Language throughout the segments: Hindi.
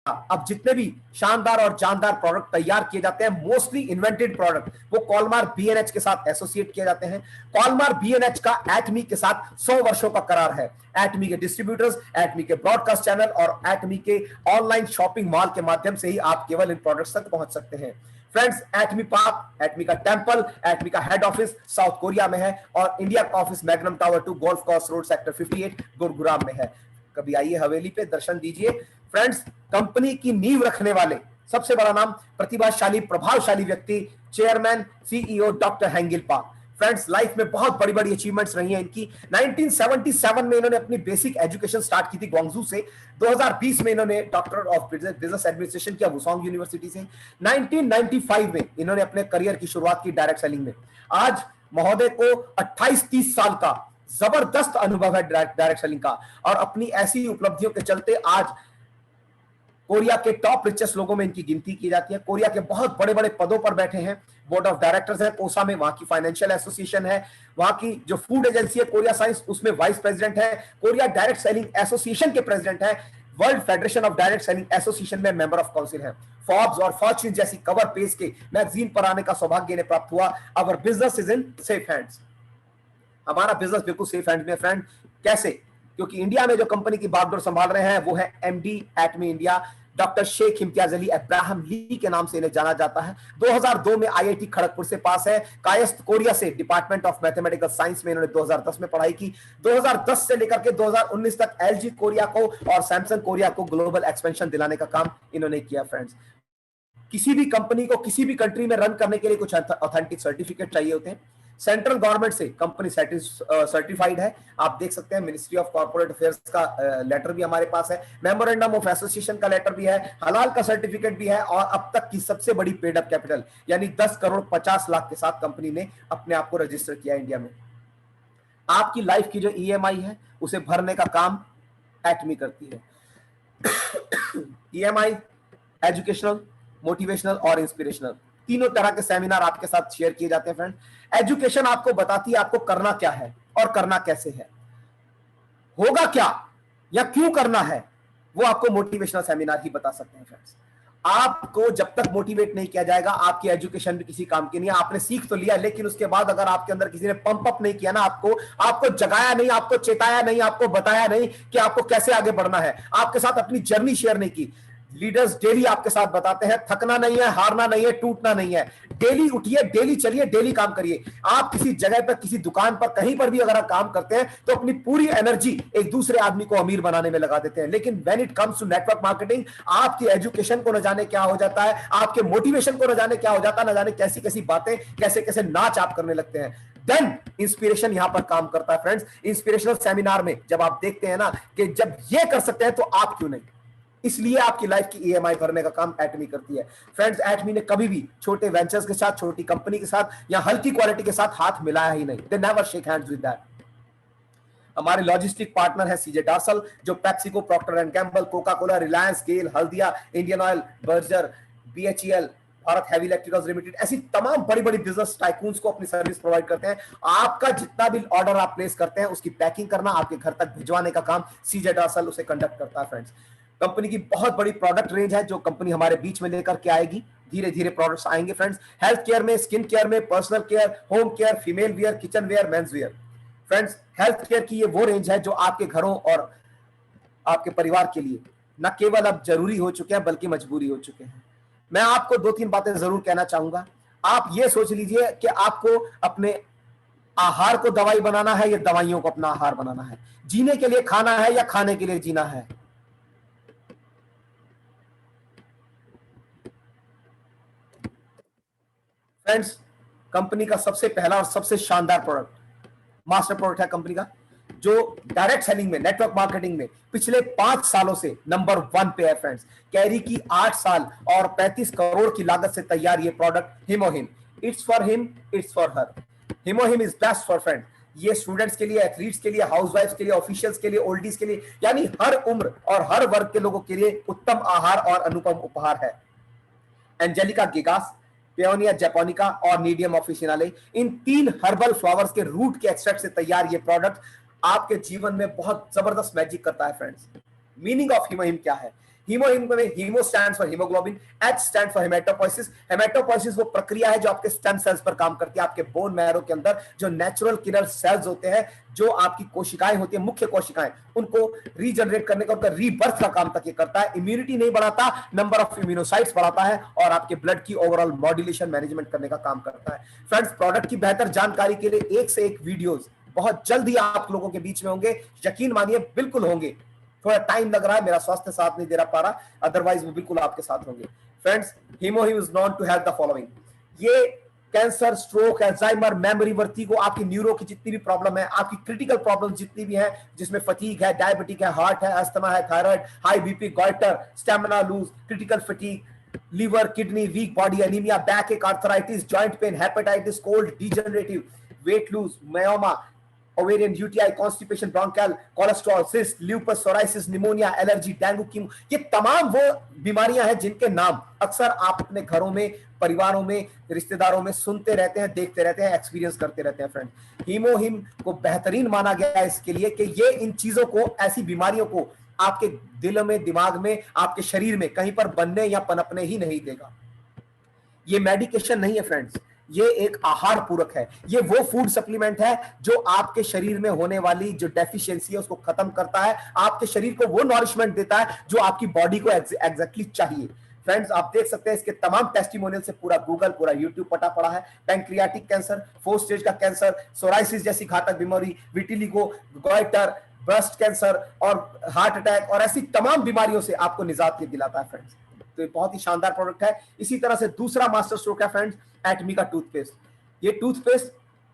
अब जितने भी शानदार और जानदार प्रोडक्ट तैयार किए जाते हैं, मोस्टली इन्वेंटेड प्रोडक्ट, वो कॉलमार बीएनएच के साथ एसोसिएट किए जाते हैं। कॉलमार बीएनएच का एटमी के साथ 100 वर्षों का करार है। एटमी के डिस्ट्रीब्यूटर्स, एटमी के ब्रॉडकास्ट चैनल और एटमी के ऑनलाइन शॉपिंग मॉल के माध्यम से ही आप केवल इन प्रोडक्ट्स तक पहुंच सकते हैं। फ्रेंड्स, एटमी पार्क, एटमी का टेंपल, एटमी का हेड ऑफिस साउथ कोरिया में है और इंडिया का office magnum tower 2 golf course road sector 58 Gurugram में है। कभी आइए हवेली पे, दर्शन दीजिए। फ्रेंड्स, कंपनी की नींव रखने वाले सबसे बड़ा नाम, प्रतिभाशाली प्रभावशाली व्यक्ति, chairman CEO doctor Hengil Park. Friends, life में बहुत बड़ी बड़ी अचीवमेंट्स रही हैं इनकी। 1977 में इन्होंने अपनी बेसिक एजुकेशन स्टार्ट की थी ग्वांगजू से। 2020 में इन्होंने डॉक्टर ऑफ बिजनेस एडमिनिस्ट्रेशन किया वुसोंग यूनिवर्सिटी से। 1995 में इन्होंने अपने करियर की शुरुआत की डायरेक्ट सेलिंग में। आज महोदय को 28-30 साल का जबरदस्त अनुभव है डायरेक्ट सेलिंग का, और अपनी ऐसी उपलब्धियों के चलते आज कोरिया के टॉप रिचेस्ट लोगों में इनकी गिनती की जाती है। कोरिया के बहुत बड़े बड़े पदों पर बैठे हैं। बोर्ड ऑफ डायरेक्टर्स है कोसा में, वहां की फाइनेंशियल एसोसिएशन है, वहां की जो फूड एजेंसी है कोरिया साइंस, उसमें वाइस प्रेसिडेंट है। कोरिया डायरेक्ट सेलिंग एसोसिएशन के प्रेसिडेंट है। World federation of direct selling association में मेंबर ऑफ काउंसिल है। फॉर्ब्स और फॉर्च्यून जैसी कवर पेज के मैगजीन पर आने का सौभाग्य इन्हें प्राप्त हुआ। Our business is in safe hands. हमारा बिजनेस बिल्कुल सेफ हैंड में फ्रेंड। कैसे? क्योंकि इंडिया में जो कंपनी की बागडोर संभाल रहे हैं वो है MD Atomy India, doctor Sheikh Imtiaz Ali Abraham Lee के नाम से इन्हें जाना जाता है। 2002 में आईआईटी खड़गपुर से पास है। कायस्थ कोरिया से डिपार्टमेंट ऑफ मैथमेटिकल साइंस में इन्होंने 2010 में पढ़ाई की। 2010 से लेकर के 2019 तक एलजी कोरिया को और सैमसंग कोरिया को ग्लोबल एक्सपेंशन दिलाने का काम इन्होंने किया। फ्रेंड्स, किसी भी कंपनी को किसी भी कंट्री में रन करने के लिए कुछ ऑथेंटिक सर्टिफिकेट चाहिए होते हैं। सेंट्रल गवर्नमेंट से कंपनी सर्टिफाइड है। आप देख सकते हैं मिनिस्ट्री ऑफ कॉर्पोरेट अफेयर्स का लेटर भी हमारे पास है, मेमोरेंडम ऑफ एसोसिएशन का लेटर भी है, हलाल का सर्टिफिकेट भी है, और अब तक की सबसे बड़ी पेड अप कैपिटल यानी 10 करोड़ 50 लाख के साथ कंपनी ने अपने आप को रजिस्टर किया इंडिया में। आपकी लाइफ की जो ईएमआई है उसे भरने का काम एटमी करती है। ईएमआई, एजुकेशनल, मोटिवेशनल और इंस्पिरेशनल, तीनों तरह के सेमिनार आपके साथ शेयर किए जाते हैं। फ्रेंड, एजुकेशन आपको बताती है आपको करना क्या है और करना कैसे है, होगा क्या या क्यों करना है, वो आपको मोटिवेशनल सेमिनार ही बता सकते हैं। फ्रेंड्स, आपको जब तक मोटिवेट नहीं किया जाएगा आपकी एजुकेशन भी किसी काम की नहीं है। आपने सीख तो लिया, लेकिन उसके बाद अगर आपके अंदर किसी ने पंप अप नहीं किया ना, आपको जगाया नहीं, आपको चेताया नहीं, आपको बताया नहीं कि आपको कैसे आगे बढ़ना है, आपके साथ अपनी जर्नी शेयर नहीं की। लीडर्स डेली आपके साथ बताते हैं थकना नहीं है, हारना नहीं है, टूटना नहीं है। डेली उठिए, डेली चलिए, डेली काम करिए। आप किसी जगह पर, किसी दुकान पर, कहीं पर भी अगर आप काम करते हैं तो अपनी पूरी एनर्जी एक दूसरे आदमी को अमीर बनाने में लगा देते हैं। लेकिन when it comes to network marketing, आपकी एजुकेशन को न जाने क्या हो जाता है, आपके मोटिवेशन को न जाने क्या हो जाता है, न जाने कैसी कैसी बातें, कैसे कैसे नाच आप करने लगते हैं। देन इंस्पिरेशन यहां पर काम करता है। फ्रेंड्स, इंस्पिरेशनल सेमिनार में जब आप देखते हैं ना कि जब ये कर सकते हैं तो आप क्यों नहीं, इसलिए आपकी लाइफ की ईएमआई भरने का काम एटमी करती है। फ्रेंड्स, एटमी ने कभी भी छोटे वेंचर्स के साथ, छोटी कंपनी के साथ या हल्की क्वालिटी के साथ हाथ मिलाया ही नहीं। They never shake hands with that. हमारे लॉजिस्टिक पार्टनर है सीजे डार्सल, जो PepsiCo, Procter and Gamble, Coca Cola, Reliance, GAIL, Haldia, Indian Oil, Berger, BHEL, Bharat heavy electricals limited, ऐसी तमाम बड़ी बड़ी बिजनेस टाइकून्स को अपनी सर्विस प्रोवाइड करते हैं। आपका जितना भी ऑर्डर आप प्लेस करते हैं उसकी पैकिंग करना, आपके घर तक भिजवाने का काम सीजे डार्सल उसे कंडक्ट करता है। फ्रेंड्स, कंपनी की बहुत बड़ी प्रोडक्ट रेंज है जो कंपनी हमारे बीच में लेकर के आएगी। धीरे धीरे प्रोडक्ट्स आएंगे। फ्रेंड्स, हेल्थ केयर में, स्किन केयर में, personal care, home care, female wear, kitchen wear, mens wear. Friends, health care की ये वो रेंज है जो आपके घरों और आपके परिवार के लिए न केवल अब जरूरी हो चुके हैं बल्कि मजबूरी हो चुके हैं। मैं आपको 2-3 बातें जरूर कहना चाहूंगा। आप ये सोच लीजिए कि आपको अपने आहार को दवाई बनाना है या दवाइयों को अपना आहार बनाना है, जीने के लिए खाना है या खाने के लिए जीना है। फ्रेंड्स, कंपनी का सबसे पहला और सबसे शानदार प्रोडक्ट, मास्टर प्रोडक्ट है कंपनी का, जो डायरेक्ट सेलिंग में, नेटवर्क मार्केटिंग में पिछले 5 सालों से नंबर 1 पे है। फ्रेंड्स, कैरी की 8 साल और 35 करोड़ की लागत से तैयार ये product HemoHIM, it's for him, it's for her. HemoHIM is best for friend. ये स्टूडेंट्स के लिए, एथलीट्स के लिए, हाउसवाइफ्स के लिए, ऑफिशियल्स के लिए, ओल्डीज के लिए, यानी हर उम्र और हर वर्ग के लोगों के लिए उत्तम आहार और अनुपम उपहार है। एंजेलिका गिगास, पेओनिया जैपोनिका और नीडियम ऑफिशिनाले, इन 3 हर्बल फ्लावर्स के रूट के एक्सट्रैक्ट से तैयार ये प्रोडक्ट आपके जीवन में बहुत जबरदस्त मैजिक करता है। फ्रेंड्स, मीनिंग ऑफ हिमोहिम क्या है? हीमोहिम में hemo stands for haemoglobin, H stand for haematopoiesis. Haematopoiesis वो प्रक्रिया है जो आपके स्टेम सेल्स पर काम करती है, आपके बोन मैरो के अंदर जो नेचुरल किलर सेल्स होते हैं, जो आपकी कोशिकाएं होती है, मुख्य कोशिकाएं, उनको रीजनरेट करने का, उनका रीबर्थ का काम तक ये करता है। इम्यूनिटी नहीं बढ़ाता, नंबर ऑफ इम्यूनोसाइट्स बढ़ाता है और आपके ब्लड की ओवरऑल मॉड्यूलेशन मैनेजमेंट करने का काम करता है। फ्रेंड्स, प्रोडक्ट की बेहतर जानकारी के लिए एक से एक वीडियोस बहुत जल्द ही आप लोगों के बीच में होंगे, यकीन मानिए बिल्कुल होंगे। थोड़ा टाइम लग रहा है, मेरा स्वास्थ्य साथ नहीं दे रहा पा रहा, अदरवाइज वो बिल्कुल आपके साथ होंगे। Friends, HemoHIM is known to have the following. ये cancer, stroke, Alzheimer, memory, vertigo, आपकी न्यूरो की जितनी भी प्रॉब्लम है, आपकी क्रिटिकल प्रॉब्लम जितनी भी है, जिसमें फटीग है, डायबिटिक है, हार्ट है, अस्थमा है, thyroid, high BP, goitre, stamina lose, critical fatigue, liver, kidney, weak body, anaemia, back ache, arthritis, joint pain, hepatitis, cold, degenerative, weight lose, myoma, ovarian, UTI, constipation, bronchial, cholesterol, cyst, lupus, psoriasis, pneumonia, allergy, dengue, chemo, ये तमाम वो बीमारियां हैं जिनके नाम अक्सर आप अपने घरों में, परिवारों में, रिश्तेदारों में सुनते रहते हैं, देखते रहते हैं, एक्सपीरियंस करते रहते हैं। फ्रेंड, हीमोहिम को बेहतरीन माना गया है इसके लिए कि ये इन चीजों को, ऐसी बीमारियों को आपके दिल में, दिमाग में, आपके शरीर में कहीं पर बनने या पनपने ही नहीं देगा। ये मेडिकेशन नहीं है फ्रेंड्स, ये एक आहार पूरक है। ये वो फूड सप्लीमेंट है जो आपके शरीर में होने वाली जो डेफिशिएंसी है उसको खत्म करता है, आपके शरीर को वो नॉरिशमेंट देता है जो आपकी बॉडी को एग्जैक्टली चाहिए। फ्रेंड्स, आप देख सकते हैं इसके तमाम टेस्टिमोनियल से पूरा गूगल, पूरा यूट्यूब पटा पड़ा है। पैंक्रियाटिक कैंसर, 4 स्टेज का कैंसर, सोराइसिस जैसी घातक बीमारी, विटिलिगो, गॉइटर, ब्रेस्ट कैंसर और हार्ट अटैक और ऐसी तमाम बीमारियों से आपको निजात दिलाता है। फ्रेंड्स, तो ये बहुत ही शानदार प्रोडक्ट है। इसी तरह से दूसरा मास्टर स्ट्रोक है फ्रेंड्स, एटमी का टूथपेस्ट। ये टूथपेस्ट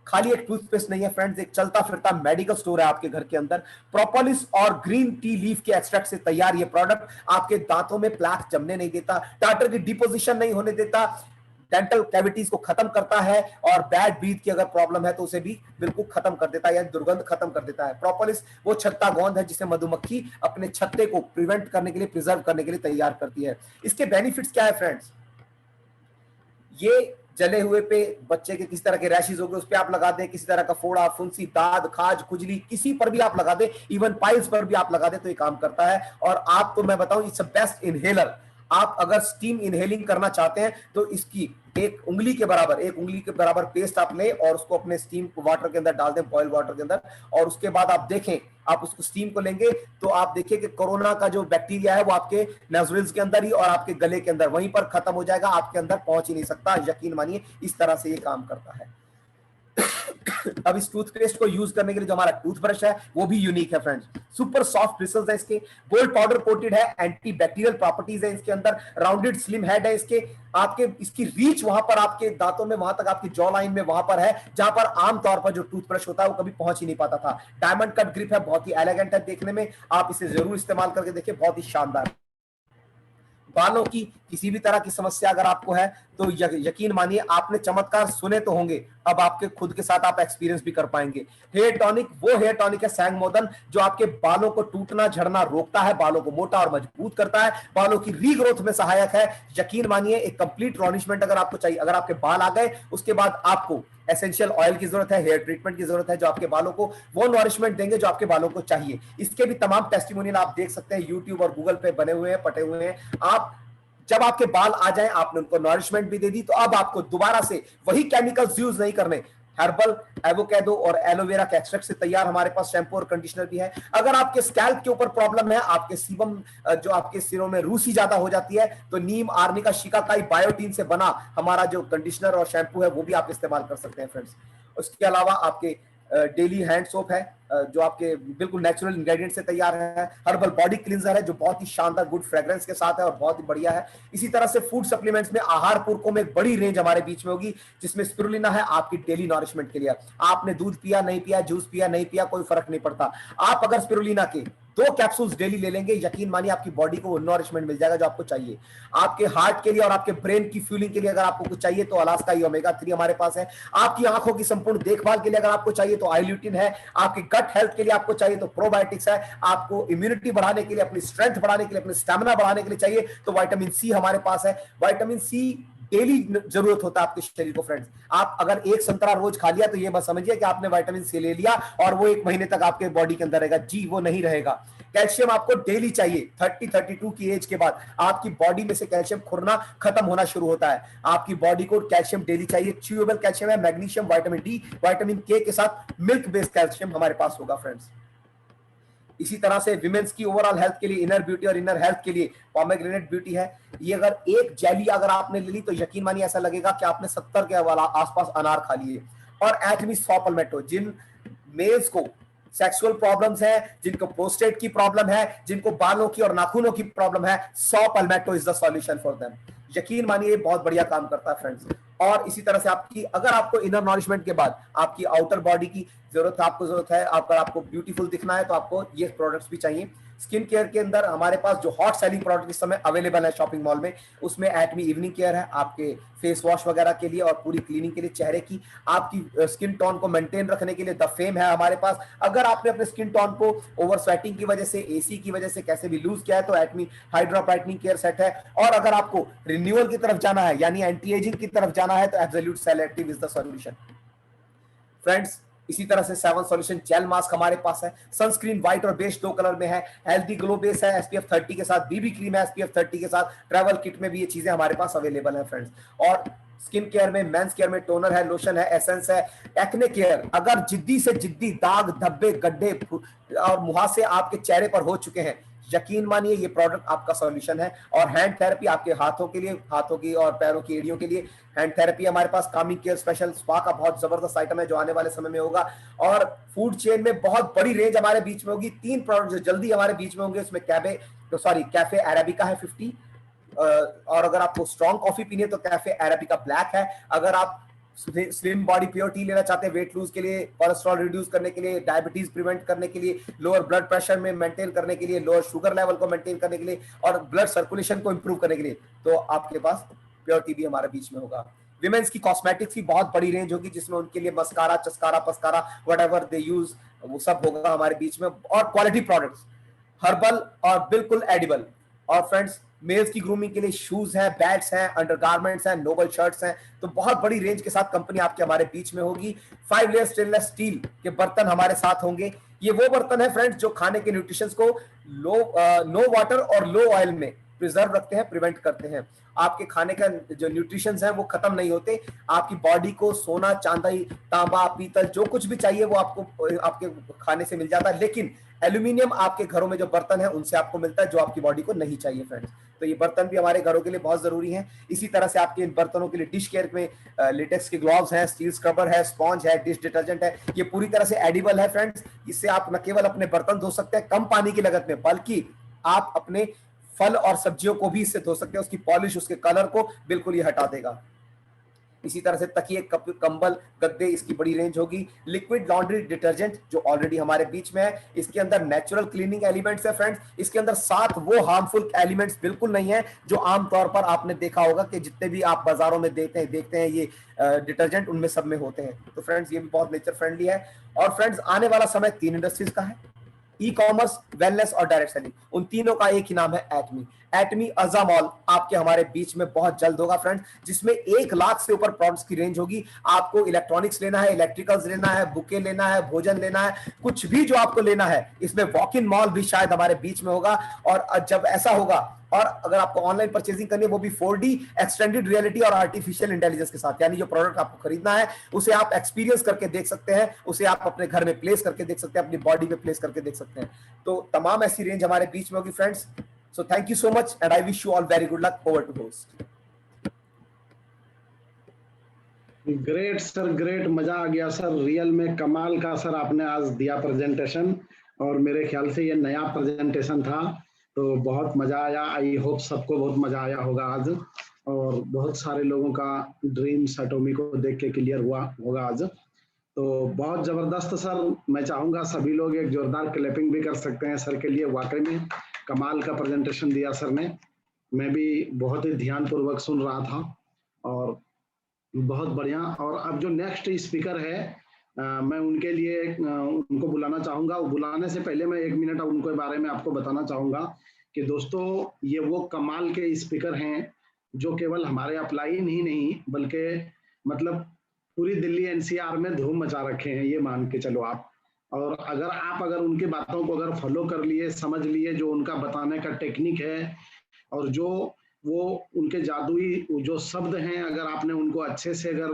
खाली एक टूथपेस्ट नहीं है फ्रेंड्स, एक चलता फिरता मेडिकल स्टोर है आपके घर के अंदर। प्रोपोलिस और ग्रीन टी लीफ के एक्सट्रैक्ट से तैयार ये प्रोडक्ट आपके दांतों में प्लाक जमने नहीं देता, टार्टर की डिपोजिशन नहीं होने देता, डेंटल कैविटीज को खत्म करता है और बैड ब्रीथ की अगर प्रॉब्लम है तो उसे भी बिल्कुल खत्म कर देता है, या दुर्गंध खत्म कर देता है। प्रोपोलिस वो छत्ता गोंद है जिसे मधुमक्खी अपने छत्ते को प्रिवेंट करने के लिए, प्रिजर्व करने के लिए तैयार करती है। इसके बेनिफिट्स क्या है फ्रेंड्स? ये जले हुए पे बच्चे के किसी तरह के रैशेज हो गए उस पे आप लगा दें, किसी तरह का फोड़ा, फुंसी, दाद, खाज, खुजली, किसी पर भी आप लगा दें, इवन पाइल्स पर भी आप लगा दें तो ये काम करता है। और आपको मैं बताऊं, इट्स अ बेस्ट इनहेलर। आप अगर स्टीम इनहेलिंग करना चाहते हैं तो इसकी एक उंगली के बराबर पेस्ट आप लें और उसको अपने स्टीम वाटर के अंदर डाल दें, बॉयल वाटर के अंदर, और उसके बाद आप देखें, आप उसको स्टीम को लेंगे तो आप देखिए कि कोरोना का जो बैक्टीरिया है वो आपके नोस्ट्रिल्स के अंदर ही और आपके गले के अंदर वहीं पर खत्म हो जाएगा, आपके अंदर पहुंच ही नहीं सकता। यकीन मानिए इस तरह से ये काम करता है। अब इस टूथपेस्ट को यूज करने के लिए जो हमारा टूथब्रश है वो भी यूनिक है फ्रेंड्स। सुपर सॉफ्ट ब्रिसल्स है इसके, गोल्ड पाउडर कोटेड है, एंटी बैक्टीरियल प्रॉपर्टीज है इसके अंदर, राउंडेड स्लिम हेड है इसके, आपके इसकी रीच वहां पर आपके दांतों में, वहां तक आपकी जॉ लाइन में वहां पर है जहां पर आमतौर पर जो टूथब्रश होता है वो कभी पहुंच ही नहीं पाता था। डायमंड कट ग्रिप है, बहुत ही एलिगेंट है देखने में, आप इसे जरूर इस्तेमाल करके देखिए, बहुत ही शानदार। बालों की किसी भी तरह की समस्या अगर आपको है तो यकीन मानिए आपने चमत्कार सुने तो होंगे, अब आपके खुद के साथ आप एक्सपीरियंस भी कर पाएंगे। हेयर टॉनिक वो हेयर टॉनिक है सैंग मोदन जो आपके बालों को टूटना झड़ना रोकता है, बालों को मोटा और मजबूत करता है, बालों की रीग्रोथ में सहायक है। यकीन मानिए एक कंप्लीट नॉरिशमेंट अगर आपको चाहिए, अगर आपके बाल आ गए उसके बाद आपको एसेंशियल ऑयल की जरूरत है, हेयर ट्रीटमेंट की जरूरत है जो आपके बालों को वो नॉरिशमेंट देंगे जो आपके बालों को चाहिए। इसके भी तमाम टेस्टिमोनियल आप देख सकते हैं, यूट्यूब और गूगल पे बने हुए हैं, पटे हुए हैं। आप जब आपके बाल आ जाएं, आपने उनको नॉरिशमेंट भी दे दी, तो अब आपको दोबारा से वही केमिकल्स यूज नहीं करने। हर्बल, एवोकेडो और एलोवेरा के एक्सट्रैक्ट से तैयार हमारे पास शैम्पू और कंडीशनर भी है। अगर आपके स्कैल्प के ऊपर प्रॉब्लम है, आपके सीबम जो आपके सिरों में रूसी ज्यादा हो जाती है, तो नीम, आर्निका, शिकाकाई, बायोटीन से बना हमारा जो कंडीशनर और शैम्पू है वो भी आप इस्तेमाल कर सकते हैं फ्रेंड्स। उसके अलावा आपके डेली हैंड सोप है जो आपके बिल्कुल नेचुरल इंग्रेडिएंट से तैयार है। हर्बल बॉडी क्लींजर है जो बहुत ही शानदार गुड फ्रेग्रेंस के साथ है और बहुत ही बढ़िया है। इसी तरह से फूड सप्लीमेंट्स में, आहार पूरकों में एक बड़ी रेंज हमारे बीच में होगी जिसमें स्पिरुलिना है आपकी डेली नॉरिशमेंट के लिए। आपने दूध पिया नहीं पिया, जूस पिया नहीं पिया, कोई फर्क नहीं पड़ता। आप अगर स्पिरुलिना के 2 कैप्सूल्स डेली ले लेंगे, यकीन मानिए आपकी बॉडी को नॉरिशमेंट मिल जाएगा जो आपको चाहिए। आपके हार्ट के लिए और आपके ब्रेन की फ्यूलिंग के लिए अगर आपको कुछ चाहिए तो अलास्का ई ओमेगा 3 हमारे पास है। आपकी आंखों की संपूर्ण देखभाल के लिए अगर आपको चाहिए तो आइल्यूटिन है। आपकी गट हेल्थ के लिए आपको चाहिए तो प्रोबायोटिक्स है। आपको इम्यूनिटी बढ़ाने के लिए, अपनी स्ट्रेंथ बढ़ाने के लिए, अपनी स्टेमिना बढ़ाने के लिए चाहिए तो विटामिन सी हमारे पास है। विटामिन सी डेली जरूरत होता है आपके शरीर को फ्रेंड्स। आप अगर एक संतरा रोज खा लिया तो ये बस समझिए कि आपने विटामिन सी ले लिया और वो 1 महीने तक आपके बॉडी के अंदर रहेगा। जी, वो नहीं रहेगा। कैल्शियम आपको डेली चाहिए। 30-32 की एज के बाद आपकी बॉडी में से कैल्शियम खुरना खत्म होना शुरू होता है। आपकी बॉडी को कैल्शियम डेली चाहिए। च्यूएबल कैल्शियम है, मैग्नीशियम, विटामिन डी, विटामिन के साथ मिल्क बेस्ड कैल्शियम हमारे पास होगा फ्रेंड्स। इसी तरह से विमेंस की ओवरऑल हेल्थ के लिए, इनर ब्यूटी और इनर हेल्थ के लिए पोमेग्रेनेट ब्यूटी है। ये अगर एक जेली अगर आपने ले ली तो यकीन मानिए ऐसा लगेगा कि आपने 70 के वाला आसपास अनार खा लिए। और एटमी सॉ पल्मेटो, जिन मेल्स को सेक्सुअल प्रॉब्लम्स है, जिनको प्रोस्टेट की प्रॉब्लम है, जिनको बालों की और नाखूनों की प्रॉब्लम है, saw palmetto is the solution for them. यकीन मानिए बहुत बढ़िया काम करता है फ्रेंड्स। और इसी तरह से आपकी अगर आपको इनर नॉरिशमेंट के बाद आपकी आउटर बॉडी की जरूरत है, आपको ब्यूटीफुल दिखना है तो आपको ये प्रोडक्ट्स भी चाहिए। स्किन केयर के अंदर हमारे पास जो हॉट सेलिंग प्रोडक्ट इस समय अवेलेबल है शॉपिंग मॉल में, उसमें एटमी इवनिंग केयर है आपके फेस वॉश वगैरह के लिए और पूरी क्लीनिंग के लिए, चेहरे की आपकी स्किन टोन को मेंटेन रखने के लिए द फेम है हमारे पास। अगर आपने अपने स्किन टोन को ओवर स्वेटिंग की वजह से, एसी की वजह से कैसे भी लूज किया है तो एटमी हाइड्रा ब्राइटनिंग केयर सेट है। और अगर आपको रिन्यूअल की तरफ जाना है यानी एंटी एजिंग की तरफ जाना है तो absolute cell active is the solution friends. इसी तरह से 7 सॉल्यूशन जेल मास्क हमारे पास है। सनस्क्रीन व्हाइट और बेज 2 कलर में है। हेल्दी ग्लो बेस है एसपीएफ 30 के साथ। बीबी क्रीम है एसपीएफ 30 के साथ। ट्रैवल किट में भी ये चीजें हमारे पास अवेलेबल है फ्रेंड्स। और स्किन केयर में, मेंस केयर में टोनर है, लोशन है, एसेंस है। एक्ने केयर, अगर जिद्दी से जिद्दी दाग, धब्बे, गड्ढे और मुहासे आपके चेहरे पर हो चुके हैं, यकीन मानिए ये प्रोडक्ट आपका सॉल्यूशन है। और हैंड थेरेपी आपके हाथों के लिए, हाथों की और पैरों की एड़ियों के लिए हैंड थेरेपी हमारे पास। कामिंग केयर स्पेशल स्पा का बहुत जबरदस्त आइटम है जो आने वाले समय में होगा। और फूड चेन में बहुत बड़ी रेंज हमारे बीच में होगी। 3 प्रोडक्ट जो जल्दी हमारे बीच में होंगे उसमें कैफे अरेबिका है 50। और अगर आपको स्ट्रॉन्ग कॉफी पीनी है तो कैफे अरेबिका ब्लैक है। अगर आप स्लिम बॉडी प्योर टी लेना चाहते हैं वेट लूज के लिए, कोलेस्ट्रॉल रिड्यूस करने के लिए, डायबिटीज प्रिवेंट करने के लिए, लोअर ब्लड प्रेशर में मेंटेन करने के लिए, लोअर शुगर लेवल को मेंटेन करने के लिए और ब्लड सर्कुलेशन को इंप्रूव करने के लिए, तो आपके पास प्योर टी भी हमारे बीच में होगा। विमेंस की कॉस्मेटिक्स की बहुत बड़ी रेंज होगी जिसमें उनके लिए मस्कारा, चस्कारा, पस्कारा, व्हाटएवर दे यूज, वो सब होगा हमारे बीच में। और क्वालिटी प्रोडक्ट्स, हर्बल और बिल्कुल एडिबल। और फ्रेंड्स मेल्स की ग्रूमिंग के लिए शूज हैं, बैट्स हैं, अंडरगारमेंट्स हैं, नोबल शर्ट्स हैं। तो बहुत बड़ी रेंज के साथ कंपनी आपके हमारे बीच में होगी। 5 लेयर स्टेनलेस स्टील के बर्तन हमारे साथ होंगे। ये वो बर्तन है फ्रेंड्स जो खाने के न्यूट्रिशंस को नो वाटर और लो ऑयल में प्रिजर्व रखते हैं, प्रिवेंट करते हैं। आपके खाने का जो न्यूट्रिशंस है वो खत्म नहीं होते। आपकी बॉडी को सोना, चांदी, तांबा, पीतल जो कुछ भी चाहिए वो आपको आपके खाने से मिल जाता है। लेकिन एल्यूमिनियम आपके घरों में जो बर्तन है उनसे आपको मिलता है जो आपकी बॉडी को नहीं चाहिए फ्रेंड्स। तो ये बर्तन भी हमारे घरों के लिए बहुत जरूरी है। इसी तरह से आपके इन बर्तनों के लिए डिश केयर में लेटेक्स के ग्लव्स हैं, स्टील स्क्रबर है, स्पॉन्ज है, डिश डिटर्जेंट है। ये पूरी तरह से एडिबल है फ्रेंड्स। इससे आप न केवल अपने बर्तन धो सकते हैं कम पानी की लागत में, बल्कि आप अपने फल और सब्जियों को भी इससे धो सकते हैं। उसकी पॉलिश, उसके कलर को बिल्कुल ये हटा देगा। इसी तरह से तकिए, कंबल, गद्दे, इसकी बड़ी रेंज होगी। लिक्विड लॉन्ड्री डिटर्जेंट जो ऑलरेडी हमारे बीच में है, इसके अंदर नेचुरल क्लीनिंग एलिमेंट्स है फ्रेंड्स। इसके अंदर 7 वो हार्मफुल एलिमेंट्स बिल्कुल नहीं है जो आमतौर पर आपने देखा होगा कि जितने भी आप बाजारों में देखते हैं ये डिटर्जेंट, उनमें सब में होते हैं। तो फ्रेंड्स ये भी बहुत नेचर फ्रेंडली है। और फ्रेंड्स आने वाला समय 3 इंडस्ट्रीज का है, ई कॉमर्स, वेलनेस और डायरेक्ट सेलिंग। उन तीनों का एक ही नाम है एटमी। एटमी अज़ा मॉल आपके हमारे बीच में बहुत जल्द होगा फ्रेंड्स, जिसमें 1 लाख से ऊपर प्रोडक्ट्स की रेंज होगी। आपको इलेक्ट्रॉनिक्स लेना है, इलेक्ट्रिकल्स लेना है, बुके लेना है, भोजन लेना है, कुछ भी जो आपको लेना है, इसमें वॉक इन मॉल भी शायद हमारे बीच में होगा। और जब ऐसा होगा, और अगर आपको ऑनलाइन परचेजिंग करनी है वो भी 4D एक्सटेंडेड रियलिटी और आर्टिफिशियल इंटेलिजेंस के साथ, यानी जो प्रोडक्ट आपको खरीदना है उसे आप एक्सपीरियंस करके देख सकते हैं, उसे आप अपने घर में प्लेस करके देख सकते हैं, अपनी बॉडी में प्लेस करके देख सकते हैं। तो तमाम ऐसी रेंज हमारे बीच में होगी friends. So thank you so much and I wish you all very good luck. Over to host. Great sir, great, मजा आ गया सर, रियल में कमाल का सर आपने आज दिया प्रेजेंटेशन। और मेरे ख्याल से ये नया प्रेजेंटेशन था, तो बहुत मजा आया। आई होप सबको बहुत मजा आया होगा आज, और बहुत सारे लोगों का ड्रीम्स एटॉमी को देख के क्लियर हुआ होगा आज। तो बहुत जबरदस्त सर। मैं चाहूंगा सभी लोग एक जोरदार क्लैपिंग भी कर सकते हैं सर के लिए। वाकई में कमाल का प्रेजेंटेशन दिया सर ने। मैं भी बहुत ही ध्यान पूर्वक सुन रहा था और बहुत बढ़िया। और अब जो नेक्स्ट स्पीकर है मैं उनके लिए उनको बुलाना चाहूंगा। बुलाने से पहले मैं 1 मिनट उनके बारे में आपको बताना चाहूंगा कि दोस्तों ये वो कमाल के स्पीकर हैं जो केवल हमारे अपलाइन ही नहीं बल्कि मतलब पूरी दिल्ली एनसीआर में धूम मचा रखे हैं, ये मान के चलो आप। और अगर उनकी बातों को अगर फॉलो कर लिए, समझ लिए, जो उनका बताने का टेक्निक है और जो वो उनके जादुई जो शब्द हैं, अगर आपने उनको अच्छे से अगर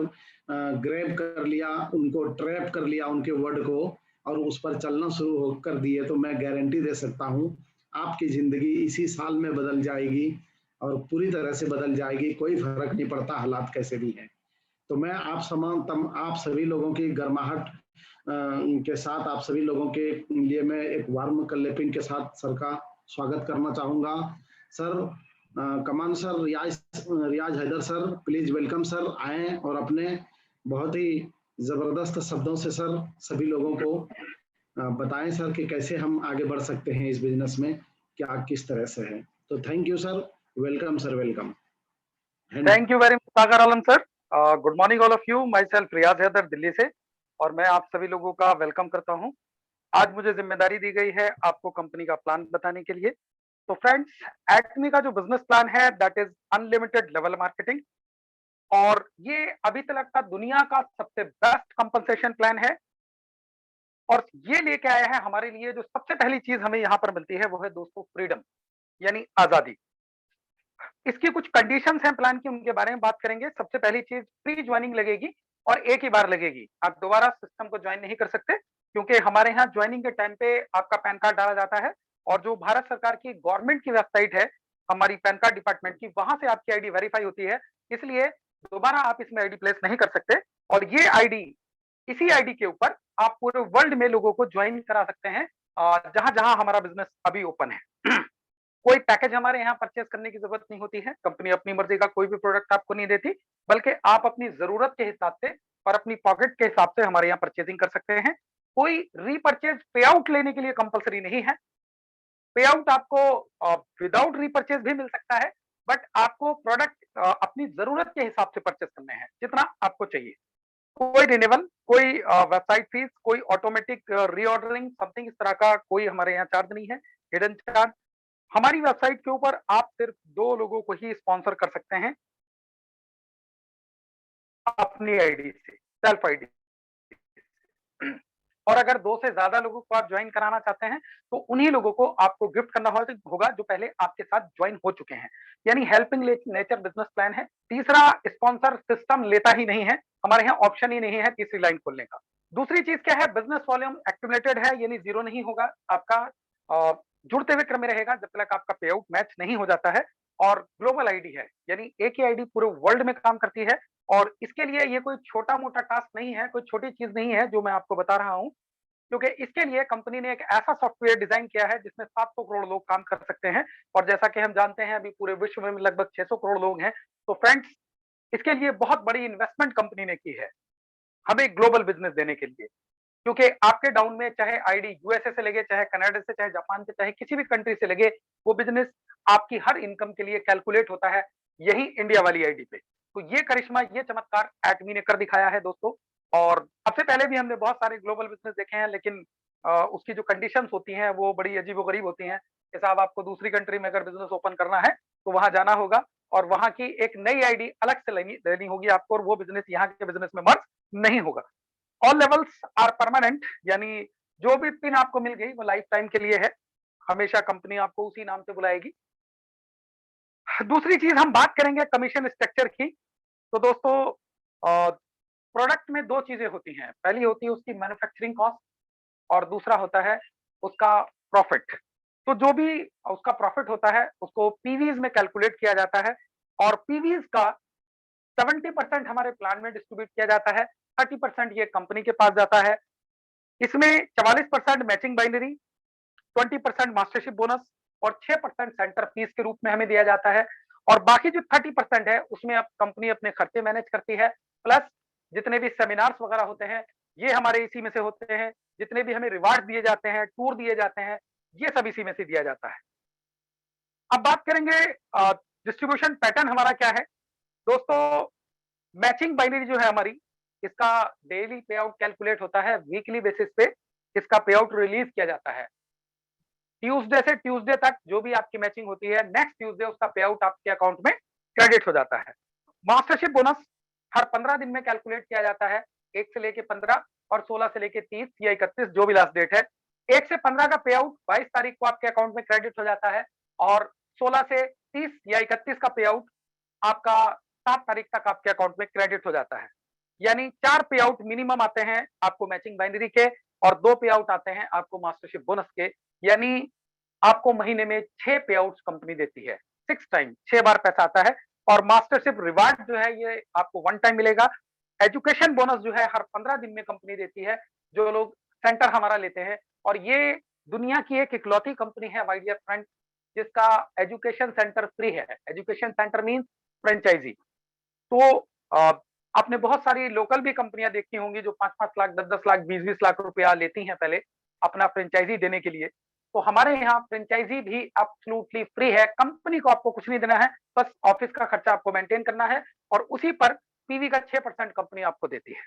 ग्रैब कर लिया, उनको ट्रैप कर लिया उनके वर्ड को, और उस पर चलना शुरू कर दिए, तो मैं गारंटी दे सकता हूँ आपकी जिंदगी इसी साल में बदल जाएगी और पूरी तरह से बदल जाएगी। कोई फर्क नहीं पड़ता हालात कैसे भी हैं। तो मैं आप सभी लोगों की गर्माहट के साथ, आप सभी लोगों के लिए मैं एक वार्म क्लैपिंग के साथ सर का स्वागत करना चाहूंगा। Sir Kaman sir, Riyaz Haider sir, please welcome sir, आए और अपने बहुत ही जबरदस्त शब्दों से सर सभी लोगों को बताएं सर कि कैसे हम आगे बढ़ सकते हैं इस बिजनेस में, क्या किस तरह से है। तो thank you sir, welcome sir, welcome. Thank you very much Sagar Alam sir. Good morning all of you. Myself Riyaz Haider, Delhi से, और मैं आप सभी लोगों का वेलकम करता हूं। आज मुझे जिम्मेदारी दी गई है आपको कंपनी का प्लान बताने के लिए। तो फ्रेंड्स, एटमी का जो बिजनेस प्लान है that is unlimited level marketing, और ये अभी तक का दुनिया का सबसे बेस्ट कंपनसेशन प्लान है। और ये लेके आया है हमारे लिए, जो सबसे पहली चीज हमें यहाँ पर मिलती है वो है दोस्तों फ्रीडम, यानी आजादी। इसकी कुछ कंडीशंस हैं प्लान की, उनके बारे में बात करेंगे। सबसे पहली चीज, फ्री ज्वाइनिंग लगेगी और एक ही बार लगेगी। आप दोबारा सिस्टम को ज्वाइन नहीं कर सकते, क्योंकि हमारे यहाँ ज्वाइनिंग के टाइम पे आपका पैन कार्ड डाला जाता है, और जो भारत सरकार की गवर्नमेंट की वेबसाइट है हमारी पैन कार्ड डिपार्टमेंट की, वहां से आपकी आईडी वेरीफाई होती है। इसलिए दोबारा आप इसमें आईडी प्लेस नहीं कर सकते। और ये आईडी, इसी आईडी के ऊपर आप पूरे वर्ल्ड में लोगों को ज्वाइन करा सकते हैं, जहां जहां हमारा बिजनेस अभी ओपन है। कोई पैकेज हमारे यहाँ परचेज करने की जरूरत नहीं होती है। कंपनी अपनी मर्जी का कोई भी प्रोडक्ट आपको नहीं देती, बल्कि आप अपनी जरूरत के हिसाब से और अपनी पॉकेट के हिसाब से हमारे यहाँ परचेजिंग कर सकते हैं। कोई रीपरचेज पे आउट लेने के लिए कंपलसरी नहीं है। पे आउट आपको विदाउट रीपरचेज भी मिल सकता है, बट आपको प्रोडक्ट अपनी जरूरत के हिसाब से परचेज करने हैं, जितना आपको चाहिए। कोई रिन्यूअल, कोई वेबसाइट फीस, कोई ऑटोमेटिक रीऑर्डरिंग समथिंग, इस तरह का कोई हमारे यहाँ चार्ज नहीं है, हिडन चार्ज। हमारी वेबसाइट के ऊपर आप सिर्फ 2 लोगों को ही स्पॉन्सर कर सकते हैं अपनी आईडी से, सेल्फ आईडी। और अगर 2 से ज्यादा लोगों को आप ज्वाइन कराना चाहते हैं तो उन्हीं लोगों को आपको गिफ्ट करना होगा जो पहले आपके साथ ज्वाइन हो चुके हैं, यानी हेल्पिंग नेचर बिजनेस प्लान है। तीसरा, स्पॉन्सर सिस्टम लेता ही नहीं है, हमारे यहाँ ऑप्शन ही नहीं है तीसरी लाइन खोलने का। दूसरी चीज क्या है, बिजनेस वॉल्यूम एक्टिवेटेड है, यानी जीरो नहीं होगा आपका, जुड़ते हुए क्रम में रहेगा जब तक आपका पे आउट मैच नहीं हो जाता है। और ग्लोबल आईडी है, यानी एक ही आईडी पूरे वर्ल्ड में काम करती है। और इसके लिए ये कोई छोटा मोटा टास्क नहीं है, कोई छोटी चीज नहीं है जो मैं आपको बता रहा हूं, क्योंकि इसके लिए कंपनी ने एक ऐसा सॉफ्टवेयर डिजाइन किया है जिसमें 700 करोड़ लोग काम कर सकते हैं। और जैसा कि हम जानते हैं अभी पूरे विश्व में लगभग 600 करोड़ लोग हैं। तो फ्रेंड्स, इसके लिए बहुत बड़ी इन्वेस्टमेंट कंपनी ने की है हमें ग्लोबल बिजनेस देने के लिए, क्योंकि आपके डाउन में चाहे आईडी यूएसए से लगे, चाहे कनाडा से, चाहे जापान से, चाहे किसी भी कंट्री से लगे, वो बिजनेस आपकी हर इनकम के लिए कैलकुलेट होता है यही इंडिया वाली आईडी पे। तो ये करिश्मा, ये चमत्कार एटमी ने कर दिखाया है दोस्तों। और सबसे पहले भी हमने बहुत सारे ग्लोबल बिजनेस देखे हैं, लेकिन उसकी जो कंडीशंस होती हैं वो बड़ी अजीबोगरीब होती हैं कि साहब आपको दूसरी कंट्री में अगर बिजनेस ओपन करना है तो वहां जाना होगा और वहां की एक नई आईडी अलग से लेनी होगी आपको, और वो बिजनेस यहाँ के बिजनेस में मर्ज नहीं होगा। ऑल लेवल्स आर परमानेंट, यानी जो भी पिन आपको मिल गई वो लाइफ टाइम के लिए है, हमेशा कंपनी आपको उसी नाम से बुलाएगी। दूसरी चीज हम बात करेंगे कमीशन स्ट्रक्चर की। तो दोस्तों, प्रोडक्ट में 2 चीजें होती हैं, पहली होती है उसकी मैन्युफैक्चरिंग कॉस्ट और दूसरा होता है उसका प्रॉफिट। तो जो भी उसका प्रॉफिट होता है उसको पीवीज में कैलकुलेट किया जाता है, और पीवीज का 70% हमारे प्लान में डिस्ट्रीब्यूट किया जाता है, 30% ये कंपनी के पास जाता है। इसमें 44% मैचिंग बाइनरी, 20% मास्टरशिप बोनस और 6% सेंटर फीस के रूप में हमें दिया जाता है। और बाकी जो 30% है उसमें अब कंपनी अपने खर्चे मैनेज करती है, प्लस जितने भी सेमिनार्स वगैरह होते हैं ये हमारे इसी में से होते हैं, जितने भी हमें रिवार्ड दिए जाते हैं, टूर दिए जाते हैं, ये सब इसी में से दिया जाता है। अब बात करेंगे डिस्ट्रीब्यूशन पैटर्न हमारा क्या है। दोस्तों, मैचिंग बाइनरी जो है हमारी, इसका डेली पे आउट कैलकुलेट होता है, वीकली बेसिस पे इसका पे आउट रिलीज किया जाता है। ट्यूसडे से ट्यूसडे तक जो भी आपकी मैचिंग होती है, नेक्स्ट ट्यूसडे उसका पे आउट आपके अकाउंट में क्रेडिट हो जाता है। मास्टरशिप बोनस हर 15 दिन में कैलकुलेट किया जाता है, 1 से लेके 15, और 16 से लेके 30 या 31 जो भी लास्ट डेट है, 1 से 15 का पे आउट 22 तारीख को आपके अकाउंट में क्रेडिट हो जाता है और 16 से 30 या 31 का पे आउट आपका 7 तारीख तक आपके अकाउंट में क्रेडिट हो जाता है। यानी 4 पे आउट मिनिमम आते हैं आपको मैचिंग बाइनरी के और 2 पे आउट आते हैं आपको मास्टरशिप बोनस के। यानी आपको महीने में 6 पे आउट्स कंपनी देती है। 6 टाइम 6 बार पैसा आता है और मास्टरशिप रिवार्ड जो है ये आपको वन टाइम मिलेगा। एजुकेशन बोनस जो है हर 15 दिन में कंपनी देती है, जो लोग सेंटर हमारा लेते हैं और ये दुनिया की एक इकलौती कंपनी है माय डियर फ्रेंड जिसका एजुकेशन सेंटर फ्री है। Education center means franchisee. तो आपने बहुत सारी लोकल भी कंपनियां देखी होंगी जो 5-5 लाख, 10-10 लाख, 20-20 लाख रुपया लेती हैं पहले अपना फ्रेंचाइजी देने के लिए। तो हमारे यहाँ फ्रेंचाइजी भी एब्सोल्युटली फ्री है। कंपनी को आपको कुछ नहीं देना है, बस ऑफिस का खर्चा आपको मेंटेन करना है और उसी पर पीवी का 6% कंपनी आपको देती है।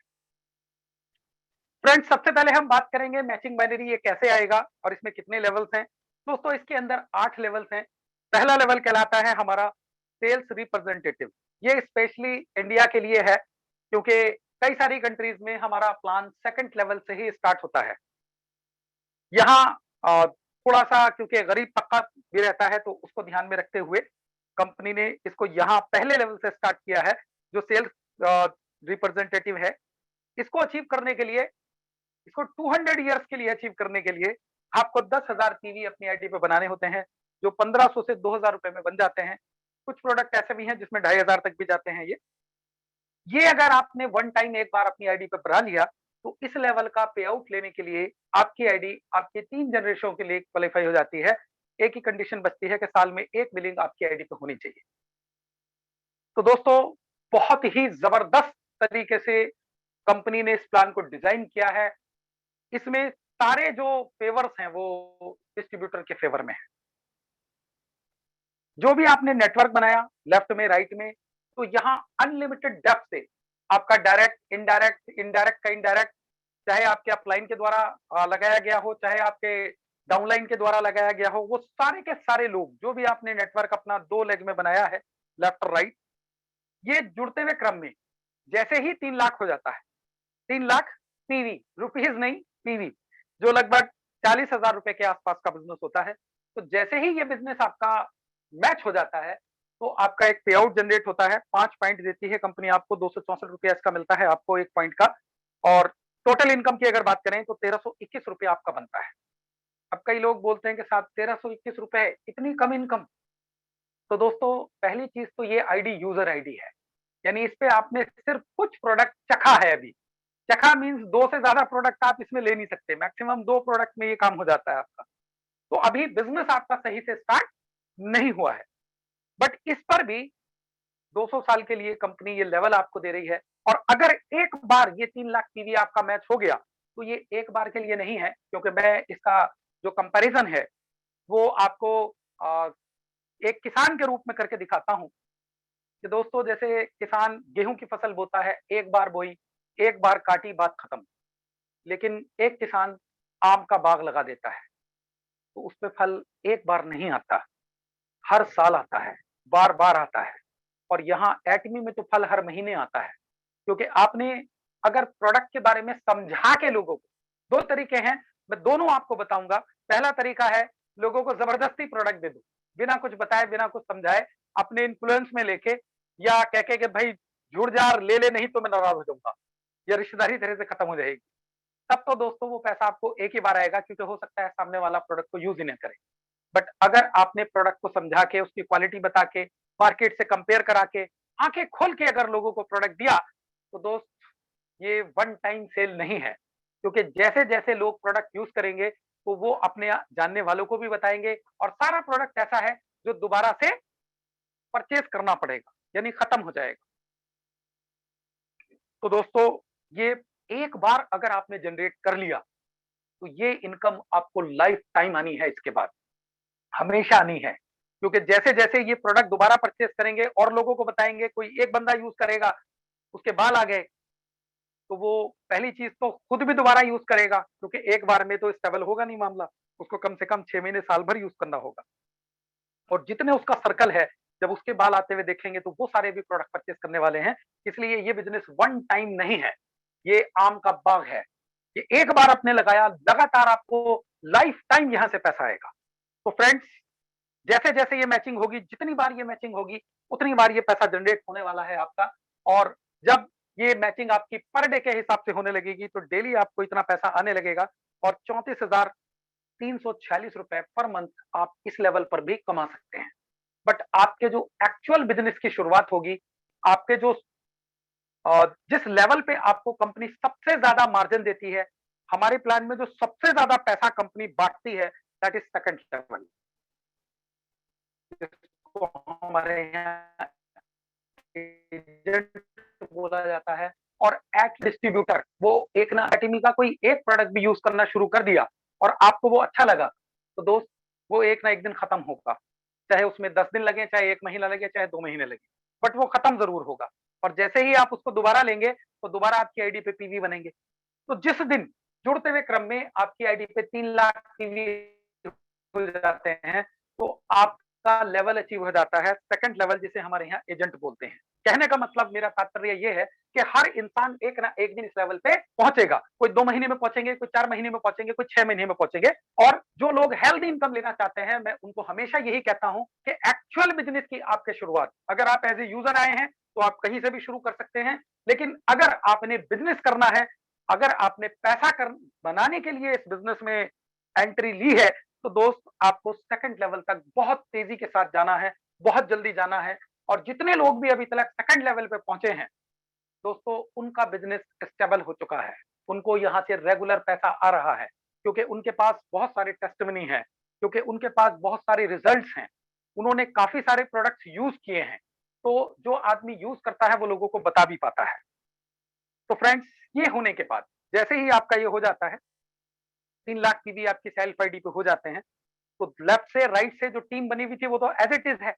फ्रेंड्स, सबसे पहले हम बात करेंगे मैचिंग बाइनरी ये कैसे आएगा और इसमें कितने लेवल्स हैं। दोस्तों, इसके अंदर 8 लेवल्स हैं। पहला लेवल कहलाता है हमारा सेल्स रिप्रेजेंटेटिव। ये स्पेशली इंडिया के लिए है क्योंकि कई सारी कंट्रीज में हमारा प्लान सेकंड लेवल से ही स्टार्ट होता है। यहाँ थोड़ा सा क्योंकि गरीब तबका भी रहता है तो उसको ध्यान में रखते हुए कंपनी ने इसको यहाँ पहले लेवल से स्टार्ट किया है जो सेल्स रिप्रेजेंटेटिव है। इसको अचीव करने के लिए, इसको 200 ईयर्स के लिए अचीव करने के लिए आपको 10,000 पीवी अपनी आईडी पे बनाने होते हैं जो 1500 से 2000 रुपए में बन जाते हैं। कुछ प्रोडक्ट ऐसे भी हैं जिसमें 2500 तक भी जाते हैं। ये अगर आपने वन टाइम एक बार अपनी आईडी पे बना लिया तो इस लेवल का पे आउट लेने के लिए आपकी आईडी आपके 3 जनरेशनों के लिए क्वालिफाई हो जाती है। एक ही कंडीशन बचती है कि साल में 1 बिलिंग आपकी आईडी पे होनी चाहिए। तो दोस्तों, बहुत ही जबरदस्त तरीके से कंपनी ने इस प्लान को डिजाइन किया है। इसमें सारे जो फेवर्स हैं वो डिस्ट्रीब्यूटर के फेवर में है। जो भी आपने नेटवर्क बनाया लेफ्ट में, राइट में, तो यहाँ अनलिमिटेड डेप्थ से आपका डायरेक्ट, इनडायरेक्ट, इनडायरेक्ट का इनडायरेक्ट, चाहे आपके अपलाइन के द्वारा लगाया गया हो, चाहे आपके डाउनलाइन के द्वारा लगाया गया हो, वो सारे के सारे लोग जो भी आपने नेटवर्क अपना 2 लेग में बनाया है, लेफ्ट और राइट, ये जुड़ते हुए क्रम में जैसे ही 3 लाख हो जाता है, 3 लाख पीवी, रुपीज नहीं पीवी, जो लगभग 40,000 रुपए के आसपास का बिजनेस होता है। तो जैसे ही ये बिजनेस आपका मैच हो जाता है तो आपका एक पे आउट जनरेट होता है। 5 पॉइंट देती है कंपनी आपको, 264 रुपया इसका मिलता है आपको 1 पॉइंट का। और टोटल इनकम की अगर बात करें तो 1321 रुपया आपका बनता है। अब कई लोग बोलते हैं कि साहब 1321 रुपए इतनी कम इनकम। तो दोस्तों, पहली चीज तो ये आईडी यूजर आईडी है, यानी इस पे आपने सिर्फ कुछ प्रोडक्ट चखा है। अभी चखा मीन्स 2 से ज्यादा प्रोडक्ट आप इसमें ले नहीं सकते, मैक्सिमम 2 प्रोडक्ट में ये काम हो जाता है आपका। तो अभी बिजनेस आपका सही से स्टार्ट नहीं हुआ है, बट इस पर भी 200 साल के लिए कंपनी ये लेवल आपको दे रही है। और अगर एक बार ये 3 लाख पीवी आपका मैच हो गया तो ये एक बार के लिए नहीं है, क्योंकि मैं इसका जो कंपैरिजन है वो आपको एक किसान के रूप में करके दिखाता हूं कि दोस्तों, जैसे किसान गेहूं की फसल बोता है, एक बार बोई, एक बार काटी, बात खत्म। लेकिन एक किसान आम का बाग लगा देता है तो उस पे फल एक बार नहीं आता, हर साल आता है, बार बार आता है। और यहाँ एटमी में तो फल हर महीने आता है, क्योंकि आपने अगर प्रोडक्ट के बारे में समझा के लोगों को, 2 तरीके हैं, मैं दोनों आपको बताऊंगा। पहला तरीका है लोगों को जबरदस्ती प्रोडक्ट दे दो, बिना कुछ बताए, बिना कुछ समझाए, अपने इन्फ्लुएंस में लेके या कह के भाई जुड़ जा, ले ले, नहीं तो मैं नाराज हो जाऊंगा, या रिश्तेदारी तरह से खत्म हो जाएगी। तब तो दोस्तों वो पैसा आपको एक ही बार आएगा, क्योंकि हो सकता है सामने वाला प्रोडक्ट को यूज ही नहीं करे। बट अगर आपने प्रोडक्ट को समझा के, उसकी क्वालिटी बता के, मार्केट से कंपेयर करा के, आंखें खोल के अगर लोगों को प्रोडक्ट दिया, तो दोस्त ये वन टाइम सेल नहीं है। क्योंकि जैसे जैसे लोग प्रोडक्ट यूज करेंगे तो वो अपने जानने वालों को भी बताएंगे और सारा प्रोडक्ट ऐसा है जो दोबारा से परचेज करना पड़ेगा, यानी खत्म हो जाएगा। तो दोस्तों, ये एक बार अगर आपने जनरेट कर लिया तो ये इनकम आपको लाइफ टाइम आनी है, इसके बाद हमेशा आनी है। क्योंकि जैसे जैसे ये प्रोडक्ट दोबारा परचेज करेंगे और लोगों को बताएंगे, कोई एक बंदा यूज करेगा, उसके बाल आ गए, तो वो पहली चीज तो खुद भी दोबारा यूज करेगा, क्योंकि एक बार में तो स्टेबल होगा नहीं मामला, उसको कम से कम 6 महीने, साल भर यूज करना होगा। और जितने उसका सर्कल है, जब उसके बाल आते हुए देखेंगे तो वो सारे भी प्रोडक्ट परचेज करने वाले हैं। इसलिए ये बिजनेस वन टाइम नहीं है, ये आम का बाग है। ये एक बार आपने लगाया, लगातार आपको लाइफ टाइम यहां से पैसा आएगा। तो फ्रेंड्स, जैसे जैसे ये मैचिंग होगी, जितनी बार ये मैचिंग होगी, उतनी बार ये पैसा जनरेट होने वाला है आपका। और जब ये मैचिंग आपकी पर डे के हिसाब से होने लगेगी, तो डेली आपको इतना पैसा आने लगेगा और 34,346 रुपए पर मंथ आप इस लेवल पर भी कमा सकते हैं। बट आपके जो एक्चुअल बिजनेस की शुरुआत होगी, आपके जो जिस लेवल पे आपको कंपनी सबसे ज्यादा मार्जिन देती है, हमारे प्लान में जो सबसे ज्यादा पैसा कंपनी बांटती है, दैट इज सेकंड लेवल, जिसको हमारे यहाँ एजेंट बोला जाता है। और एट डिस्ट्रीब्यूटर, वो एक ना एटमी का कोई एक प्रोडक्ट भी यूज करना शुरू कर दिया और आपको वो अच्छा लगा, तो दोस्त वो एक ना एक दिन खत्म होगा, चाहे उसमें 10 दिन लगे, चाहे 1 महीना लगे, चाहे 2 महीने लगे, बट वो खत्म जरूर होगा। और जैसे ही आप उसको दोबारा लेंगे, तो दोबारा आपकी आईडी पे पीवी बनेंगे। तो जिस दिन जुड़ते हुए क्रम में आपकी आईडी पे 3 लाख पीवी हो जाते हैं, तो आपका लेवल अचीव हो जाता है सेकंड लेवल, जिसे हमारे यहाँ एजेंट बोलते हैं। कहने का मतलब, मेरा तात्पर्य ये है कि हर इंसान एक ना एक दिन इस लेवल पे पहुंचेगा। कोई 2 महीने में पहुंचेंगे, कोई 4 महीने में पहुंचेंगे, कोई 6 महीने में पहुंचेंगे। और जो लोग हेल्दी इनकम लेना चाहते हैं, मैं उनको हमेशा यही कहता हूं कि एक्चुअल बिजनेस की आपके शुरुआत, अगर आप एज ए यूजर आए हैं तो आप कहीं से भी शुरू कर सकते हैं, लेकिन अगर आपने बिजनेस करना है, अगर आपने पैसा बनाने के लिए इस बिजनेस में एंट्री ली है, तो दोस्त आपको सेकंड लेवल तक बहुत तेजी के साथ जाना है, बहुत जल्दी जाना है। और जितने लोग भी अभी तक सेकंड लेवल पे पहुंचे हैं दोस्तों, उनका बिजनेस स्टेबल हो चुका है, उनको यहाँ से रेगुलर पैसा आ रहा है, क्योंकि उनके पास बहुत सारे टेस्टिमनी है, क्योंकि उनके पास बहुत सारे रिजल्ट्स हैं, उन्होंने काफी सारे प्रोडक्ट्स यूज किए हैं। तो जो आदमी यूज करता है वो लोगों को बता भी पाता है। तो फ्रेंड्स, ये होने के बाद जैसे ही आपका ये हो जाता है, 3 लाख पीवी आपकी सेल्फ आईडी पे हो जाते हैं, तो लेफ्ट से राइट से जो टीम बनी हुई थी वो तो एज इट इज है,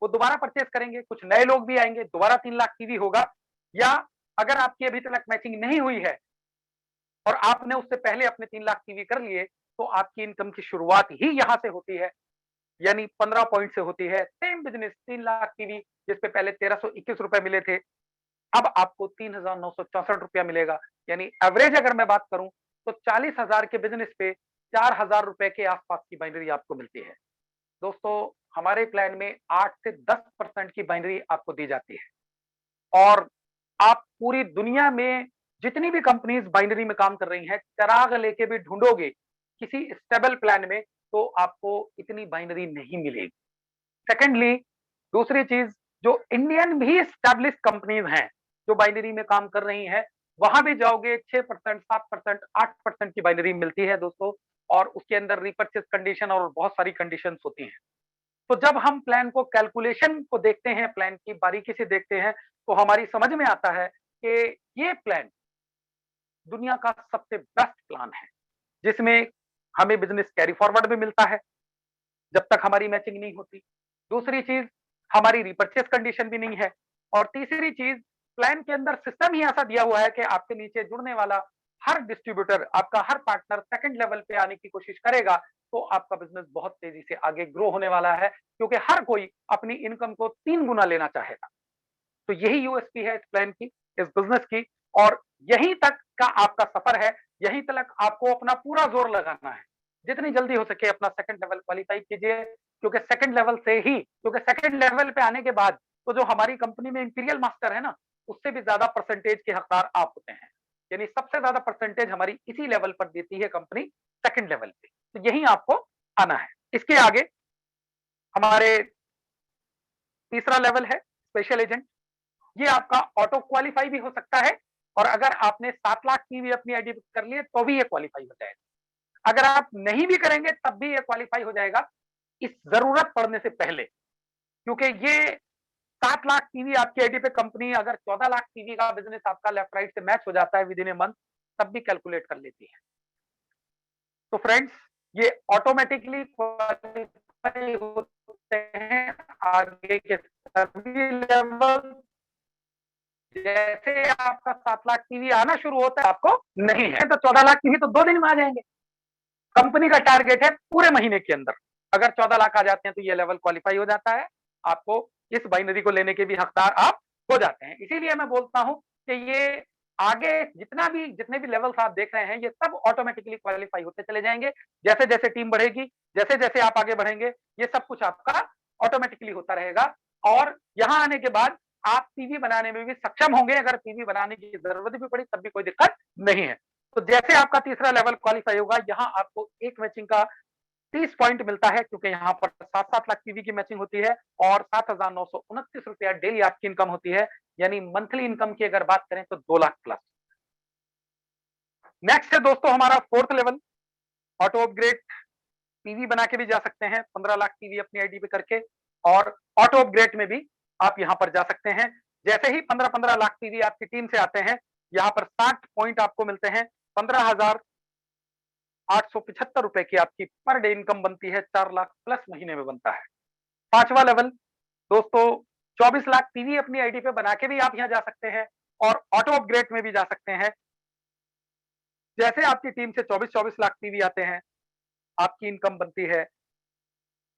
वो दोबारा परचेज करेंगे, कुछ नए लोग भी आएंगे, दोबारा 3 लाख पीवी होगा। या अगर आपकी अभी तक मैचिंग नहीं हुई है और आपने उससे पहले अपने 3 लाख पीवी कर लिए, तो आपकी इनकम की शुरुआत ही यहां से होती है, यानी 15 पॉइंट से होती है। सेम बिजनेस 3 लाख पीवी, जिसपे पहले 1321 रुपए मिले थे, अब आपको 3,964 रुपया मिलेगा। यानी एवरेज अगर मैं बात करूं, तो 40,000 के बिजनेस पे 4,000 रुपए के आसपास की बाइनरी आपको मिलती है। दोस्तों, हमारे प्लान में 8 से 10% की बाइनरी आपको दी जाती है। और आप पूरी दुनिया में जितनी भी कंपनीज बाइनरी में काम कर रही हैं, चिराग लेके भी ढूंढोगे किसी स्टेबल प्लान में, तो आपको इतनी बाइनरी नहीं मिलेगी। सेकेंडली, दूसरी चीज, जो इंडियन भी स्टैब्लिश कंपनीज हैं जो बाइनरी में काम कर रही हैं, वहां भी जाओगे 6%, 7%, 8% की बाइनरी मिलती है दोस्तों। और उसके अंदर रिपर्चेस कंडीशन और बहुत सारी कंडीशंस होती हैं। तो जब हम प्लान को, कैलकुलेशन को देखते हैं, प्लान की बारीकी से देखते हैं, तो हमारी समझ में आता है कि ये प्लान दुनिया का सबसे बेस्ट प्लान है, जिसमें हमें बिजनेस कैरी फॉरवर्ड भी मिलता है जब तक हमारी मैचिंग नहीं होती। दूसरी चीज, हमारी रिपर्चेस कंडीशन भी नहीं है। और तीसरी चीज, प्लान के अंदर सिस्टम ही ऐसा दिया हुआ है कि आपके नीचे जुड़ने वाला हर डिस्ट्रीब्यूटर, आपका हर पार्टनर सेकंड लेवल पे आने की कोशिश करेगा, तो आपका बिजनेस बहुत तेजी से आगे ग्रो होने वाला है, क्योंकि हर कोई अपनी इनकम को 3 गुना लेना चाहेगा। तो यही यूएसपी है इस प्लान की, इस बिजनेस की। और यहीं तक का आपका सफर है, यहीं तक आपको अपना पूरा जोर लगाना है। जितनी जल्दी हो सके अपना सेकंड लेवल क्वालिफाई कीजिए, क्योंकि सेकंड लेवल से ही, क्योंकि सेकंड लेवल पे आने के बाद तो जो हमारी कंपनी में इंपीरियल मास्टर है ना, उससे भी ज्यादा परसेंटेज के हकदार आप होते हैं। यानी सबसे ज्यादा परसेंटेज हमारी इसी लेवल पर देती है कंपनी, सेकंड लेवल पे। तो यही आपको आना है। इसके आगे हमारे तीसरा लेवल है स्पेशल एजेंट। ये आपका ऑटो क्वालिफाई भी हो सकता है, और अगर आपने 7 लाख की भी अपनी आईडी कर लिए तो भी ये क्वालिफाई हो जाएगा। अगर आप नहीं भी करेंगे तब भी ये क्वालिफाई हो जाएगा, इस जरूरत पड़ने से पहले। क्योंकि ये 7 लाख पीवी आपकी आईडी पे कंपनी अगर 14 लाख पीवी का बिजनेस आपका लेफ्ट राइट से मैच हो जाता है विद इन ए मंथ, तब भी कैलकुलेट कर लेती है। तो फ्रेंड्स, ये ऑटोमेटिकली क्वालिफाई होते हैं आगे के सभी लेवल। जैसे आपका 7 लाख टीवी आना शुरू होता है, आपको नहीं है तो 14 लाख टीवी तो 2 दिन में आ जाएंगे। कंपनी का टारगेट है पूरे महीने के अंदर। अगर 14 लाख आ जाते हैं तो ये लेवल क्वालिफाई हो जाता है, आपको इस बाइनरी को लेने के भी हकदार आप हो जाते हैं। इसीलिए मैं बोलता हूं कि ये आगे जितने भी लेवल्स आप देख रहे हैं ये सब ऑटोमेटिकली क्वालिफाई होते चले जाएंगे। जैसे जैसे टीम बढ़ेगी, जैसे जैसे आप आगे बढ़ेंगे, ये सब कुछ आपका ऑटोमेटिकली होता रहेगा। और यहाँ आने के बाद आप पीवी बनाने में भी सक्षम होंगे। अगर पीवी बनाने की जरूरत भी पड़ी तब भी कोई दिक्कत नहीं है। तो जैसे आपका तीसरा लेवल क्वालिफाई होगा, यहाँ आपको एक मैचिंग का 30 पॉइंट मिलता है, क्योंकि यहाँ पर 7-7 लाख पीवी की मैचिंग होती है और 7,929 रुपया डेली आपकी इनकम होती है। यानी मंथली इनकम की अगर बात करें तो 2 लाख प्लस। नेक्स्ट है दोस्तों हमारा fourth level, auto upgrade. PV बना के भी जा सकते हैं 15 लाख पीवी अपनी आईडी पे करके, और ऑटो अपग्रेड में भी आप यहाँ पर जा सकते हैं। जैसे ही 15-15 लाख पीवी आपकी टीम से आते हैं, यहाँ पर 60 पॉइंट आपको मिलते हैं। 15,875 रुपए की आपकी पर डे इनकम बनती है। 4 लाख प्लस महीने में बनता है। पांचवा लेवल दोस्तों 24 लाख पीवी अपनी आईडी पे बना के भी आप यहाँ जा सकते हैं और ऑटो अपग्रेड में भी जा सकते हैं। जैसे आपकी टीम से 24-24 लाख पीवी आते हैं, आपकी इनकम बनती है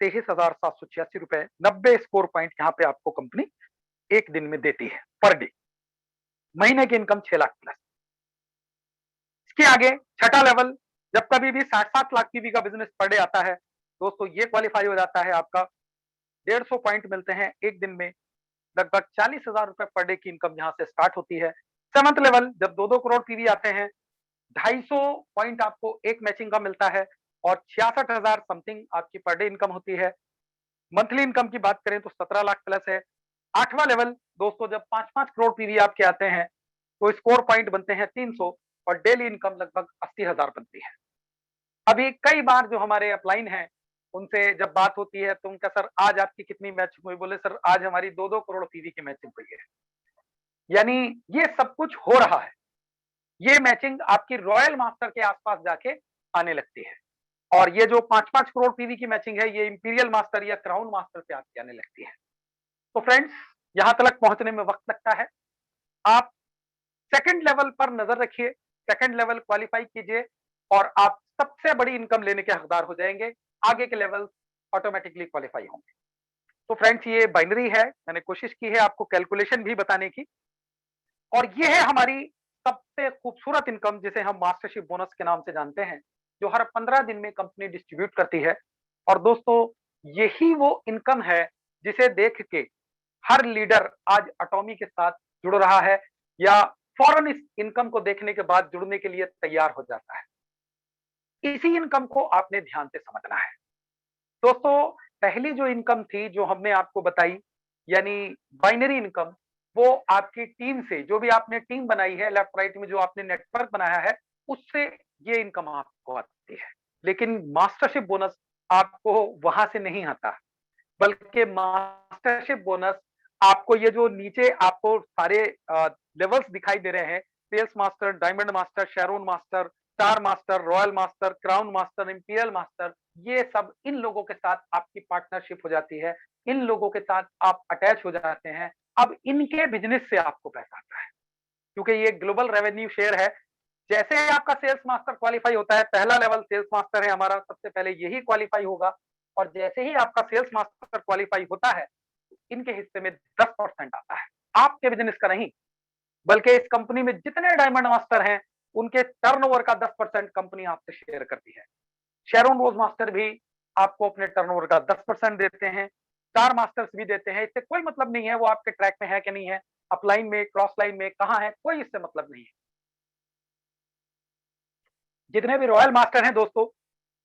23,786 रुपए। 90 स्कोर पॉइंट यहाँ पे आपको कंपनी एक दिन में देती है पर डे। महीने की इनकम 6 लाख प्लस। इसके आगे छठा लेवल, जब कभी भी 60-60 लाख पीवी का बिजनेस पर डे आता है दोस्तों, ये क्वालिफाई हो जाता है। आपका 150 पॉइंट मिलते हैं एक दिन में। लगभग 40,000 रुपए पर डे की इनकम यहाँ से स्टार्ट होती है। सेवंथ लेवल, जब 2-2 करोड़ पीवी आते हैं, 250 पॉइंट आपको एक मैचिंग का मिलता है और 66,000 समथिंग आपकी पर डे इनकम होती है। मंथली इनकम की बात करें तो 17 लाख प्लस है। आठवां लेवल दोस्तों, जब 5-5 करोड़ पीवी आपके आते हैं तो स्कोर पॉइंट बनते हैं 300 और डेली इनकम लगभग 80,000 बनती है। अभी कई बार जो हमारे अपलाइन हैं उनसे जब बात होती है तो उनका सर आज आपकी कितनी मैचिंग हुई, बोले सर आज हमारी 2-2 करोड़ पीवी की मैचिंग हुई है। यानी ये सब कुछ हो रहा है। ये मैचिंग आपकी रॉयल मास्टर के आसपास जाके आने लगती है और ये जो 5-5 करोड़ पीवी की मैचिंग है ये इंपीरियल मास्टर या क्राउन मास्टर पे आपके आने लगती है। तो फ्रेंड्स, यहां तक पहुंचने में वक्त लगता है। आप सेकंड लेवल पर नजर रखिए, सेकंड लेवल क्वालिफाई कीजिए और आप सबसे बड़ी इनकम लेने के हकदार हो जाएंगे। आगे के लेवल ऑटोमेटिकली क्वालिफाई होंगे। तो फ्रेंड्स, ये बाइनरी है, मैंने कोशिश की है आपको कैलकुलेशन भी बताने की। और ये है हमारी सबसे खूबसूरत इनकम, जिसे हम मास्टरशिप बोनस के नाम से जानते हैं, जो हर 15 दिन में कंपनी डिस्ट्रीब्यूट करती है। और दोस्तों, यही वो इनकम है जिसे देख के हर लीडर आज अटॉमी के साथ जुड़ रहा है या फौरन इस इनकम को देखने के बाद जुड़ने के लिए तैयार हो जाता है। इसी इनकम को आपने ध्यान से समझना है। दोस्तों, पहली जो इनकम थी जो हमने आपको बताई, यानी बाइनरी इनकम, वो आपकी टीम से, जो भी आपने टीम बनाई है लेफ्ट राइट में, जो आपने नेटवर्क बनाया है, उससे ये इनकम आपको आती है। लेकिन मास्टरशिप बोनस आपको वहां से नहीं आता, बल्कि मास्टरशिप बोनस आपको ये जो नीचे आपको सारे लेवल्स दिखाई दे रहे हैं, sales master, diamond master, Sharon master, star master, royal master, crown master, imperial master, ये सब इन लोगों के साथ आपकी पार्टनरशिप हो जाती है। इन लोगों के साथ आप अटैच हो जाते हैं। अब इनके बिजनेस से आपको पैसा आता है, क्योंकि ये ग्लोबल रेवेन्यू शेयर है। जैसे ही आपका सेल्स मास्टर क्वालिफाई होता है, पहला लेवल सेल्स मास्टर है हमारा, सबसे पहले यही क्वालिफाई होगा। और जैसे ही आपका सेल्स मास्टर क्वालिफाई होता है, इनके हिस्से में 10% आता है, आपके बिजनेस का नहीं, बल्कि इस कंपनी में जितने डायमंड मास्टर हैं उनके टर्नओवर का 10% कंपनी आपसे शेयर करती है। शेरोन रोज मास्टर भी आपको अपने टर्नओवर का 10% देते हैं, स्टार मास्टर्स भी देते हैं। इससे कोई मतलब नहीं है वो आपके ट्रैक में है कि नहीं है, अपलाइन में, क्रॉस लाइन में, कहां है, कोई इससे मतलब नहीं है। जितने भी रॉयल मास्टर हैं दोस्तों,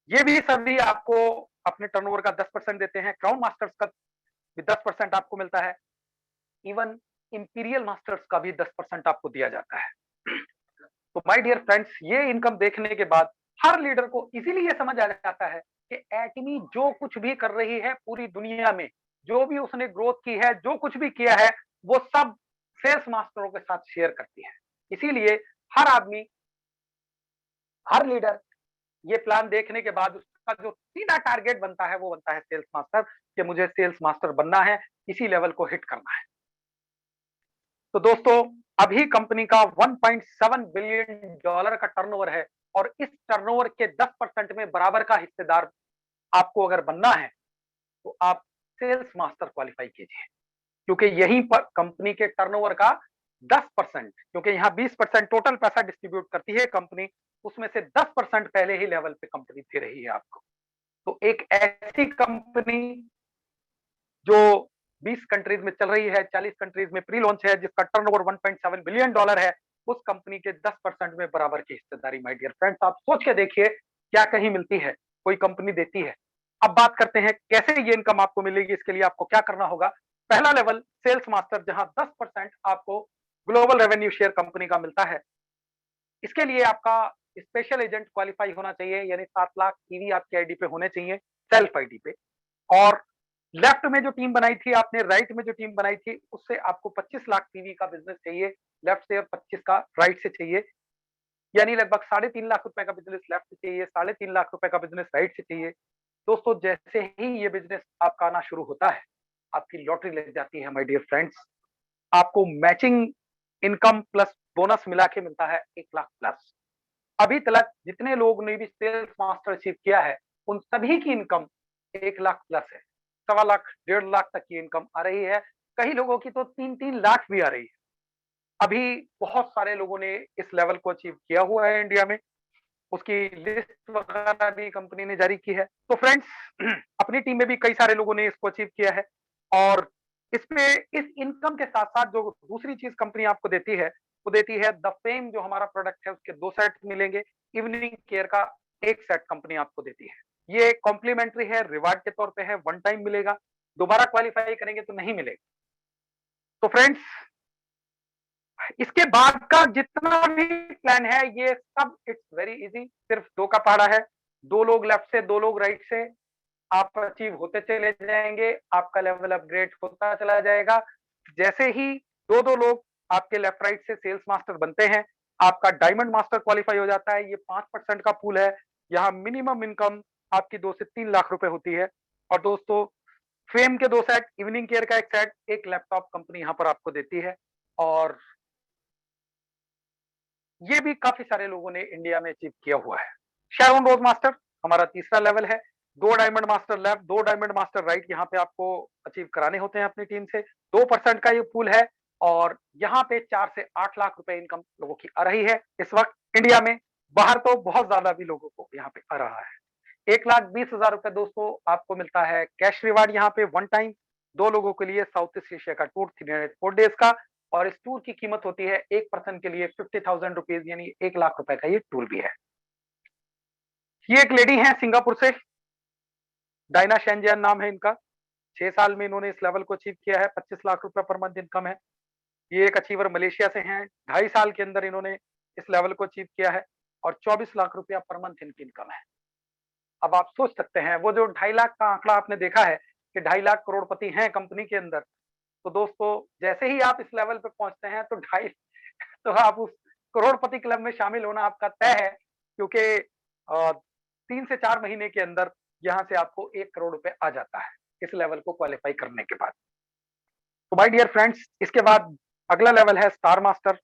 ये भी सभी आपको अपने टर्नओवर का 10% देते हैं। क्राउन मास्टर्स का भी 10% आपको मिलता है। इवन इंपीरियल मास्टर्स का भी 10% आपको दिया जाता है। तो माय डियर फ्रेंड्स, ये इनकम देखने के बाद हर लीडर को इजीली ये समझ आ जाता है कि एटमी जो कुछ भी कर रही है पूरी दुनिया में, जो भी उसने ग्रोथ की है, जो कुछ भी किया है, वो सब सेल्स मास्टरों के साथ शेयर करती है। इसीलिए हर आदमी, हर लीडर ये प्लान देखने के बाद उसका जो सीधा टारगेट बनता है वो बनता है सेल्स मास्टर, कि मुझे सेल्स मास्टर बनना है, इसी लेवल को हिट करना है। तो दोस्तों, अभी कंपनी का 1.7 बिलियन डॉलर का टर्नओवर है और इस टर्नओवर के 10% में बराबर का हिस्सेदार आपको अगर बनना है तो आप सेल्स मास्टर क्वालिफाई कीजिए, क्योंकि यहीं पर कंपनी के टर्नओवर का 10%, क्योंकि यहाँ 20% टोटल पैसा डिस्ट्रीब्यूट करती है कंपनी, उसमें से 10% पहले ही लेवल पे कंपनी दे रही है आपको। तो एक ऐसी कंपनी जो 20 कंट्रीज में चल रही है, 40 कंट्रीज में प्री लॉन्च है, जिसका टर्नओवर 1.7 बिलियन डॉलर है, उस कंपनी के 10% में बराबर की हिस्सेदारी। माय डियर फ्रेंड्स, आप सोच के देखिए, क्या कहीं मिलती है, कोई कंपनी देती है। अब बात करते हैं कैसे ये इनकम आपको मिलेगी। इसके लिए आपको क्या करना होगा। पहला लेवल सेल्स मास्टर, जहां 10% आपको ग्लोबल रेवेन्यू शेयर कंपनी का मिलता है। इसके लिए आपका स्पेशल एजेंट क्वालिफाई होना चाहिए, यानी 7 लाख ईवी आपकी आईडी पे होने चाहिए, सेल्फ आईडी पे। और लेफ्ट में जो टीम बनाई थी आपने, राइट में जो टीम बनाई थी, उससे आपको 25 लाख पीवी का बिजनेस चाहिए लेफ्ट से, और 25 का राइट से चाहिए। यानी लगभग 3.5 लाख रुपए का बिजनेस लेफ्ट से चाहिए, 3.5 लाख रुपए का बिजनेस राइट से चाहिए। दोस्तों, जैसे ही ये बिजनेस आपका आना शुरू होता है, आपकी लॉटरी लग जाती है माय डियर फ्रेंड्स। आपको मैचिंग इनकम प्लस बोनस मिला के मिलता है 1 लाख प्लस। अभी तक जितने लोग ने भी सेल्स मास्टर अचीव किया है, उन सभी की इनकम 1 लाख प्लस है। 1.25 लाख, 1.5 लाख तक की इनकम आ रही है। कई लोगों की तो 3-3 लाख भी आ रही है। अभी बहुत सारे लोगों ने इस लेवल को अचीव किया हुआ है इंडिया में। उसकी लिस्ट वगैरह भी कंपनी ने जारी की है। तो फ्रेंड्स, अपनी टीम में भी कई सारे लोगों ने इसको अचीव किया है। और इसमें इस इनकम के साथ साथ जो दूसरी चीज कंपनी आपको देती है, वो देती है द फेम, जो हमारा प्रोडक्ट है उसके 2 सेट मिलेंगे। इवनिंग केयर का 1 सेट कंपनी आपको देती है। ये कॉम्प्लीमेंट्री है, रिवार्ड के तौर पे है, वन टाइम मिलेगा। दोबारा क्वालिफाई करेंगे तो नहीं मिलेगा। तो फ्रेंड्स, इसके बाद का जितना भी प्लान है, ये सब इट्स वेरी इजी। सिर्फ 2 का पहाड़ा है, 2 लोग लेफ्ट से, 2 लोग राइट से, आप अचीव होते चले जाएंगे, आपका लेवल अपग्रेड होता चला जाएगा। जैसे ही 2-2 लोग आपके लेफ्ट राइट से सेल्स मास्टर बनते हैं, आपका डायमंड मास्टर क्वालिफाई हो जाता है। ये 5% का पूल है। यहाँ मिनिमम इनकम आपकी 2 से 3 लाख रुपए होती है। और दोस्तों, फेम के 2 सेट, इवनिंग केयर का 1 सेट, 1 लैपटॉप कंपनी यहाँ पर आपको देती है। और ये भी काफी सारे लोगों ने इंडिया में अचीव किया हुआ है। शैरोन रोज मास्टर हमारा तीसरा लेवल है। 2 diamond master left, 2 diamond master right यहाँ पे आपको अचीव कराने होते हैं अपनी टीम से। 2% का ये पूल है। और यहाँ पे 4 से 8 लाख रुपए इनकम लोगों की आ रही है इस वक्त इंडिया में। बाहर तो बहुत ज्यादा भी लोगों को यहाँ पे आ रहा है। 1,20,000 रुपए दोस्तों आपको मिलता है कैश रिवार्ड यहाँ पे वन टाइम। 2 लोगों के लिए साउथ ईस्ट एशिया का टूर 304 डेज का। और इस टूर की कीमत होती है एक पर्सन के लिए 50,000 रुपीज, यानी 1 लाख रुपए का ये टूर भी है। ये एक लेडी है सिंगापुर से, डायना शेंजियन नाम है इनका। 6 साल में इन्होंने इस लेवल को अचीव किया है। 25 लाख रुपए पर मंथ इनकम है। ये एक अचीवर मलेशिया से हैं। 2.5 साल के अंदर इन्होंने इस लेवल को अचीव किया है और 24 लाख रुपया पर मंथ इनकी इनकम है। अब आप सोच सकते हैं, वो जो 2.5 लाख का आंकड़ा आपने देखा है कि 2.5 लाख करोड़पति हैं कंपनी के अंदर, तो दोस्तों जैसे ही आप इस लेवल पे पहुंचते हैं तो 2.5 तो आप उस करोड़पति क्लब में शामिल होना आपका तय है। क्योंकि 3 से 4 महीने के अंदर यहाँ से आपको 1 करोड़ रुपए आ जाता है इस लेवल को क्वालिफाई करने के बाद। तो माय डियर फ्रेंड्स, इसके बाद अगला लेवल है स्टार मास्टर।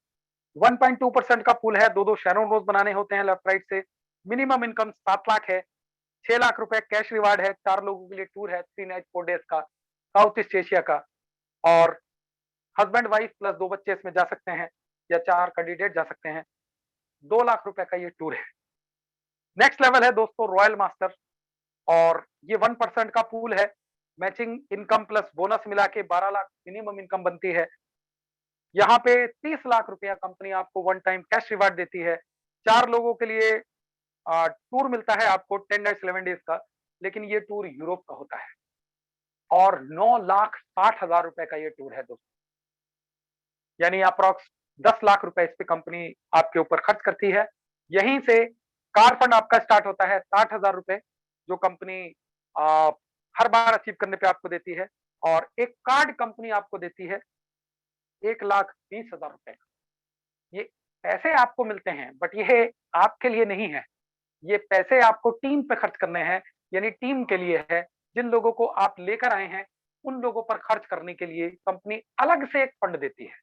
1.2% का पूल है। 2-2 शैरोन रोज बनाने होते हैं लेफ्ट राइट से। मिनिमम इनकम 7 लाख है। 6 लाख रुपए कैश रिवार्ड है। 4 लोगों के लिए टूर है 3 नाइट 4 डेज का, साउथ ईस्ट एशिया का। और हस्बैंड वाइफ प्लस 2 बच्चे इसमें जा सकते हैं, या 4 कैंडिडेट जा सकते हैं। 2 लाख रुपए का ये टूर है। नेक्स्ट लेवल है दोस्तों रॉयल मास्टर, और ये 1% का पूल है। मैचिंग इनकम प्लस बोनस मिला के 12 लाख मिनिमम इनकम बनती है। यहाँ पे 30 लाख रुपया कंपनी आपको वन टाइम कैश रिवार्ड देती है। 4 लोगों के लिए टूर मिलता है आपको 10 नाइट्स 11 डेज का, लेकिन ये टूर यूरोप का होता है। और 9,60,000 रुपए का ये टूर है दोस्तों, यानी अप्रॉक्स 10 लाख रुपए इस पे कंपनी आपके ऊपर खर्च करती है। यहीं से कार फंड आपका स्टार्ट होता है 60,000 रुपए, जो कंपनी हर बार अचीव करने पे आपको देती है। और एक कार्ड कंपनी आपको देती है 1,20,000 रुपए का। ये पैसे आपको मिलते हैं, बट ये आपके लिए नहीं है। ये पैसे आपको टीम पे खर्च करने हैं, यानी टीम के लिए है। जिन लोगों को आप लेकर आए हैं, उन लोगों पर खर्च करने के लिए कंपनी अलग से एक फंड देती है।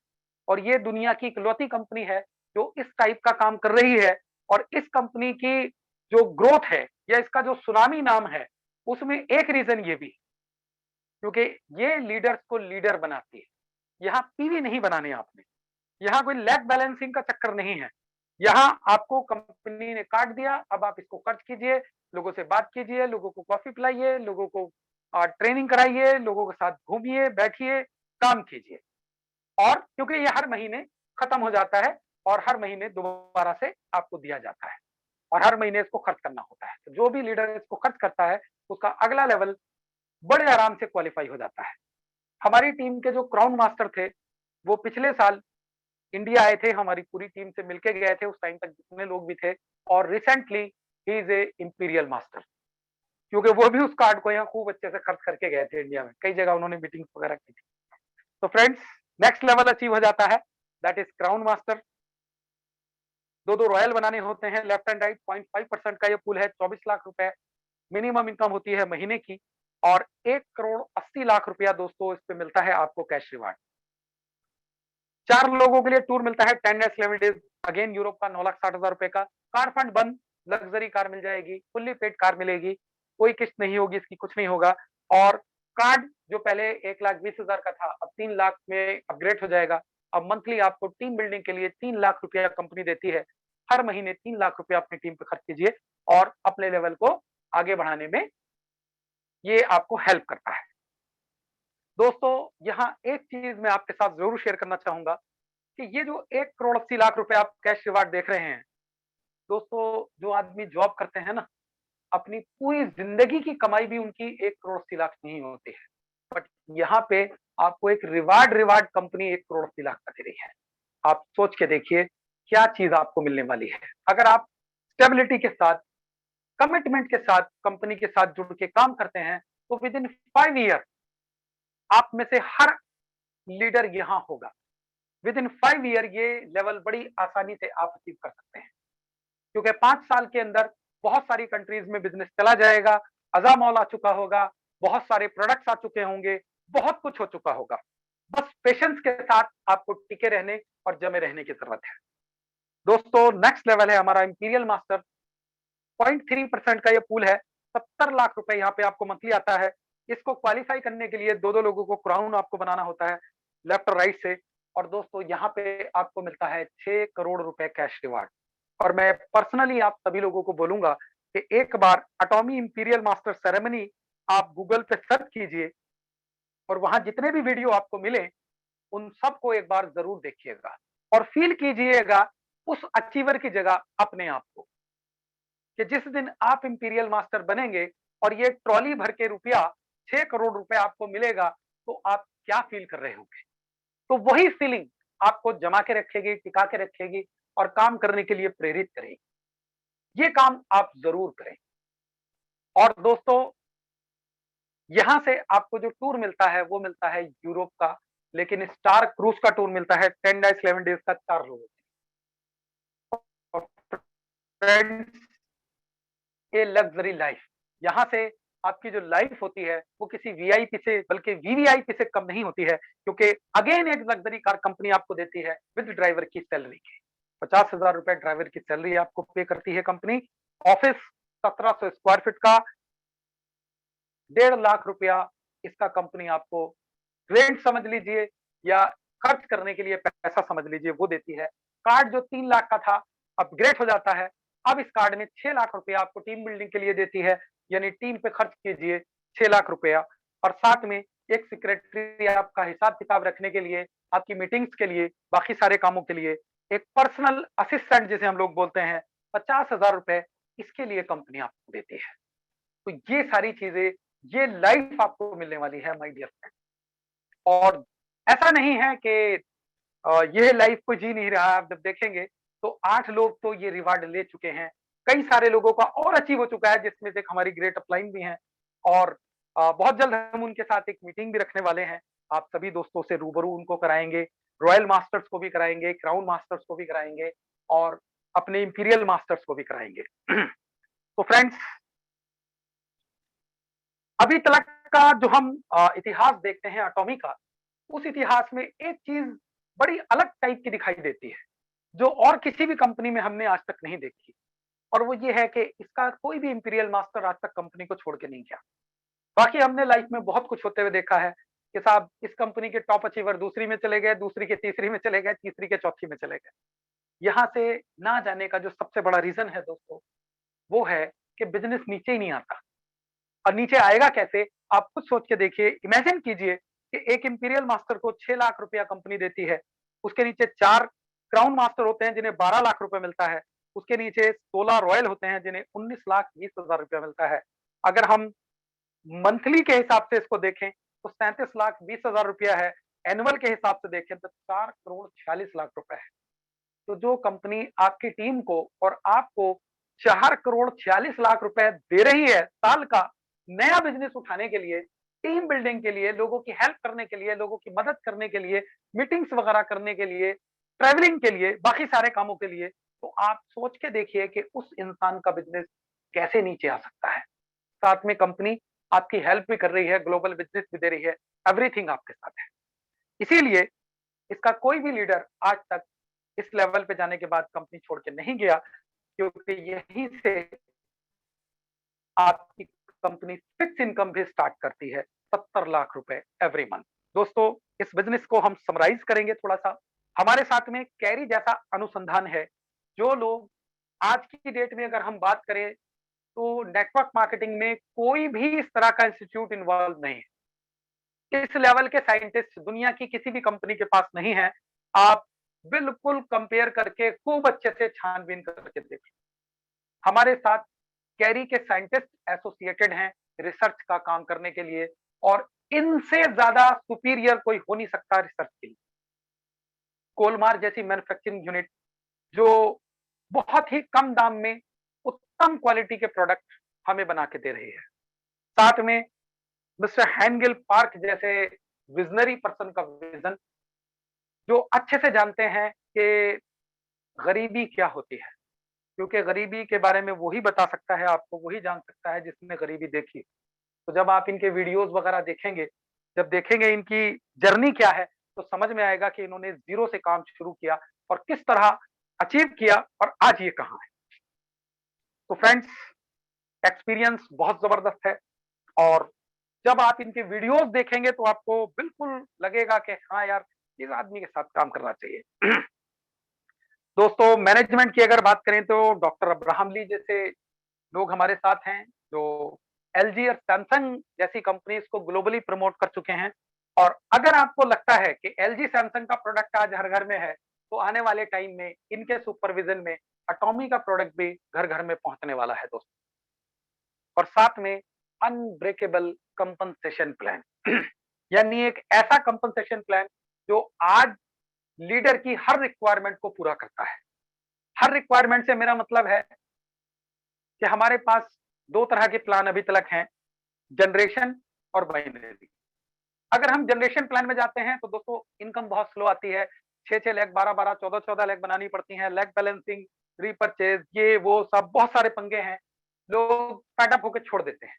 और ये दुनिया की इकलौती कंपनी है जो इस टाइप का काम कर रही है। और इस कंपनी की जो ग्रोथ है, या इसका जो सुनामी नाम है, उसमें एक रीजन ये भी, क्योंकि ये लीडर्स को लीडर बनाती है। यहाँ पीवी नहीं बनाने आपने, यहाँ कोई लैक बैलेंसिंग का चक्कर नहीं है। यहाँ आपको कंपनी ने कार्ड दिया, अब आप इसको खर्च कीजिए, लोगों से बात कीजिए, लोगों को कॉफी पिलाइए, लोगों को ट्रेनिंग कराइए, लोगों के साथ घूमिए, बैठिए, काम कीजिए। और क्योंकि ये हर महीने खत्म हो जाता है और हर महीने दोबारा से आपको दिया जाता है और हर महीने इसको खर्च करना होता है। तो जो भी लीडर इसको खर्च करता है, उसका अगला लेवल बड़े आराम से क्वालिफाई हो जाता है। हमारी टीम के जो क्राउन मास्टर थे, वो पिछले साल इंडिया आए थे, हमारी पूरी टीम से मिलके गए थे, उस टाइम तक जितने लोग भी थे। और recently he is a imperial master, क्योंकि वो भी उस कार्ड को यहाँ खूब अच्छे से खर्च करके गए थे इंडिया में, कई जगह उन्होंने मीटिंग्स वगैरह की थी। तो फ्रेंड्स, नेक्स्ट लेवल अचीव हो जाता है, दैट इज क्राउन मास्टर। दो रॉयल बनाने होते हैं, लेफ्ट एंड राइट। 0.5% का ये पूल है, 24 लाख रुपए मिनिमम इनकम होती है महीने की, और 1,80,00,000 रुपया दोस्तों इस पे मिलता है आपको कैश रिवार्ड। 4 लोगों के लिए टूर मिलता है 10 डेज 11 डेज, अगेन यूरोप का 9,60,000 रुपए का। कार फंड बंद, लग्जरी कार मिल जाएगी, फुल्ली पेड कार मिलेगी, कोई किस्त नहीं होगी इसकी, कुछ नहीं होगा। और कार्ड जो पहले 1,20,000 का था, अब 3 लाख में अपग्रेड हो जाएगा। अब मंथली आपको टीम बिल्डिंग के लिए 3 लाख रुपया कंपनी देती है। हर महीने 3 लाख रुपया अपनी टीम पे खर्च कीजिए और अपने लेवल को आगे बढ़ाने में ये आपको हेल्प करता है। दोस्तों, यहाँ एक चीज मैं आपके साथ जरूर शेयर करना चाहूंगा कि ये जो 1,80,00,000 रुपए आप कैश रिवार्ड देख रहे हैं, दोस्तों जो आदमी जॉब करते हैं ना, अपनी पूरी जिंदगी की कमाई भी उनकी 1,80,00,000 नहीं होती है, बट यहाँ पे आपको एक रिवार्ड कंपनी 1,80,00,000 का दे रही है। आप सोच के देखिए क्या चीज आपको मिलने वाली है। अगर आप स्टेबिलिटी के साथ, कमिटमेंट के साथ कंपनी के साथ जुड़ के काम करते हैं, तो विद इन 5 ईयर आप में से हर लीडर यहाँ होगा। विद इन 5 ईयर ये लेवल बड़ी आसानी से आप अचीव कर सकते हैं, क्योंकि 5 साल के अंदर बहुत सारी कंट्रीज में बिजनेस चला जाएगा, अज़ा मॉल आ चुका होगा, बहुत सारे प्रोडक्ट्स आ चुके होंगे, बहुत कुछ हो चुका होगा। बस पेशेंस के साथ आपको टिके रहने और जमे रहने की जरूरत है। दोस्तों, नेक्स्ट लेवल है हमारा इंपीरियल मास्टर। 0.3% का ये पूल है, 70 लाख रुपए यहाँ पे आपको मंथली आता है। इसको क्वालिफाई करने के लिए दो लोगों को क्राउन आपको बनाना होता है, लेफ्ट और राइट से। और दोस्तों, यहाँ पे आपको मिलता है 6 करोड़ रुपए कैश रिवार्ड। और मैं पर्सनली आप सभी लोगों को बोलूंगा कि एक बार अटॉमी इंपीरियल मास्टर सेरेमनी आप गूगल पे सर्च कीजिए और वहां जितने भी वीडियो आपको मिले, उन सबको एक बार जरूर देखिएगा और फील कीजिएगा उस अचीवर की जगह अपने आप को, कि जिस दिन आप इंपीरियल मास्टर बनेंगे और ये ट्रॉली भर के रुपया 6 करोड़ रुपए आपको मिलेगा, तो आप क्या फील कर रहे होंगे। तो वही फीलिंग आपको जमा के रखेगी, टिका के रखेगी और काम करने के लिए प्रेरित करेगी। ये काम आप जरूर करें। और दोस्तों, यहां से आपको जो टूर मिलता है वो मिलता है यूरोप का, लेकिन स्टार क्रूज का टूर मिलता है 10 डेज 11 डेज का 4 लोगों का। फ्रेंड्स, ये लग्जरी लाइफ, यहाँ से आपकी जो लाइफ होती है वो किसी वीआईपी से बल्कि वीवीआईपी से कम नहीं होती है, क्योंकि अगेन एक लग्जरी कार कंपनी आपको देती है विद ड्राइवर की सैलरी के। 50,000 रुपए ड्राइवर की सैलरी आपको पे करती है कंपनी। ऑफिस 1700 स्क्वायर फीट का, 1.5 लाख रुपया इसका कंपनी आपको रेंट समझ लीजिए या खर्च करने के लिए पैसा समझ लीजिए, वो देती है। कार्ड जो 3 लाख का था अपग्रेड हो जाता है। अब इस कार्ड में 6 लाख रुपया आपको टीम बिल्डिंग के लिए देती है, यानी टीम पे खर्च कीजिए 6 लाख रुपया। और साथ में एक सेक्रेटरी आपका हिसाब किताब रखने के लिए, आपकी मीटिंग्स के लिए, बाकी सारे कामों के लिए, एक पर्सनल असिस्टेंट जिसे हम लोग बोलते हैं, 50,000 रुपए इसके लिए कंपनी आपको देती है। तो ये सारी चीजें, ये लाइफ आपको मिलने वाली है माय डियर फ्रेंड। और ऐसा नहीं है कि ये लाइफ कोई जी नहीं रहा। आप जब देखेंगे तो 8 लोग तो ये रिवार्ड ले चुके हैं, कई सारे लोगों का और अचीव हो चुका है, जिसमें से एक हमारी ग्रेट अपलाइन भी हैं। और बहुत जल्द हम उनके साथ एक मीटिंग भी रखने वाले हैं। आप सभी दोस्तों से रूबरू उनको कराएंगे, रॉयल मास्टर्स को भी कराएंगे, क्राउन मास्टर्स को भी कराएंगे और अपने इंपीरियल मास्टर्स को भी कराएंगे। तो फ्रेंड्स, अभी तक का जो हम इतिहास देखते हैं अटॉमी का, उस इतिहास में एक चीज बड़ी अलग टाइप की दिखाई देती है, जो और किसी भी कंपनी में हमने आज तक नहीं देखी। और वो ये है कि इसका कोई भी इंपीरियल मास्टर आज तक कंपनी को छोड़ के नहीं गया। बाकी हमने लाइफ में बहुत कुछ होते हुए देखा है, कि साहब इस कंपनी के टॉप अचीवर दूसरी में चले गए, दूसरी के तीसरी में चले गए, तीसरी के चौथी में चले गए। यहाँ से ना जाने का जो सबसे बड़ा रीजन है दोस्तों, वो है कि बिजनेस नीचे ही नहीं आता। और नीचे आएगा कैसे? आप खुद सोच के देखिए, इमेजिन कीजिए कि एक इंपीरियल मास्टर को 6 लाख रुपया कंपनी देती है, उसके नीचे 4 क्राउन मास्टर होते हैं जिन्हें 12 लाख रुपए मिलता है, उसके नीचे 16 रॉयल होते हैं जिन्हें 19 लाख 20 हजार रुपया मिलता है। अगर हम मंथली के हिसाब से इसको देखें तो 37 लाख 20 हजार रुपया है, एनुअल के हिसाब से देखें तो 4 करोड़ 46 लाख रुपए है। तो जो कंपनी आपकी टीम को और आपको 4 करोड़ 46 लाख रुपए दे रही है साल का, नया बिजनेस उठाने के लिए, टीम बिल्डिंग के लिए, लोगों की हेल्प करने के लिए, लोगों की मदद करने के लिए, मीटिंग्स वगैरह करने के लिए, ट्रैवलिंग के लिए, बाकी सारे कामों के लिए, तो आप सोच के देखिए कि उस इंसान का बिजनेस कैसे नीचे आ सकता है। साथ में कंपनी आपकी हेल्प भी कर रही है, ग्लोबल बिजनेस भी दे रही है, एवरीथिंग आपके साथ है। इसीलिए इसका कोई भी लीडर आज तक इस लेवल पे जाने के बाद कंपनी छोड़ के नहीं गया, क्योंकि यहीं से आपकी कंपनी फिक्स इनकम भी स्टार्ट करती है 70 लाख रुपए एवरी मंथ। दोस्तों, इस बिजनेस को हम समराइज करेंगे थोड़ा सा। हमारे साथ में कैरी जैसा अनुसंधान है। जो लोग आज की डेट में अगर हम बात करें तो नेटवर्क मार्केटिंग में कोई भी इस तरह का इंस्टीट्यूट इन्वॉल्व नहीं है। इस लेवल के साइंटिस्ट दुनिया की किसी भी कंपनी के पास नहीं है। आप बिल्कुल कंपेयर करके खूब अच्छे से छानबीन करके देखें। हमारे साथ कैरी के साइंटिस्ट एसोसिएटेड हैं रिसर्च का काम करने के लिए, और इनसे ज्यादा सुपीरियर कोई हो नहीं सकता रिसर्च के लिए। कोलमार जैसी मैन्युफैक्चरिंग यूनिट जो बहुत ही कम दाम में उत्तम क्वालिटी के प्रोडक्ट हमें बना के दे रही है। साथ में मिस्टर हैंगल पार्क जैसे विजनरी पर्सन का विजन, जो अच्छे से जानते हैं कि गरीबी क्या होती है, क्योंकि गरीबी के बारे में वही बता सकता है आपको, वही जान सकता है जिसने गरीबी देखी। तो जब आप इनके वीडियोस वगैरह देखेंगे, जब देखेंगे इनकी जर्नी क्या है, तो समझ में आएगा कि इन्होंने जीरो से काम शुरू किया और किस तरह अचीव किया और आज ये कहाँ है। तो फ्रेंड्स, एक्सपीरियंस बहुत जबरदस्त है, और जब आप इनके वीडियोस देखेंगे तो आपको बिल्कुल लगेगा कि हाँ यार, इस आदमी के साथ काम करना चाहिए। दोस्तों, मैनेजमेंट की अगर बात करें तो डॉक्टर अब्राहम ली जैसे लोग हमारे साथ हैं, जो एलजी और सैमसंग जैसी कंपनीज को ग्लोबली प्रमोट कर चुके हैं। और अगर आपको लगता है कि एलजी सैमसंग का प्रोडक्ट आज हर घर में है, तो आने वाले टाइम में इनके सुपरविजन में अटोमी का प्रोडक्ट भी घर घर में पहुंचने वाला है दोस्तों। और साथ में अनब्रेकेबल कंपनसेशन प्लान, यानी एक ऐसा कंपनसेशन प्लान जो आज लीडर की हर रिक्वायरमेंट को पूरा करता है। हर रिक्वायरमेंट से मेरा मतलब है कि हमारे पास दो तरह के प्लान अभी तक हैं, जनरेशन और बाइनरी। अगर हम जनरेशन प्लान में जाते हैं तो दोस्तों इनकम बहुत स्लो आती है, 6-6 लाख, 12-12, 14-14 लाख बनानी पड़ती है, लैग बैलेंसिंग, रीपरचेज, ये वो सब बहुत सारे पंगे हैं, लोग पैडअप होकर छोड़ देते हैं।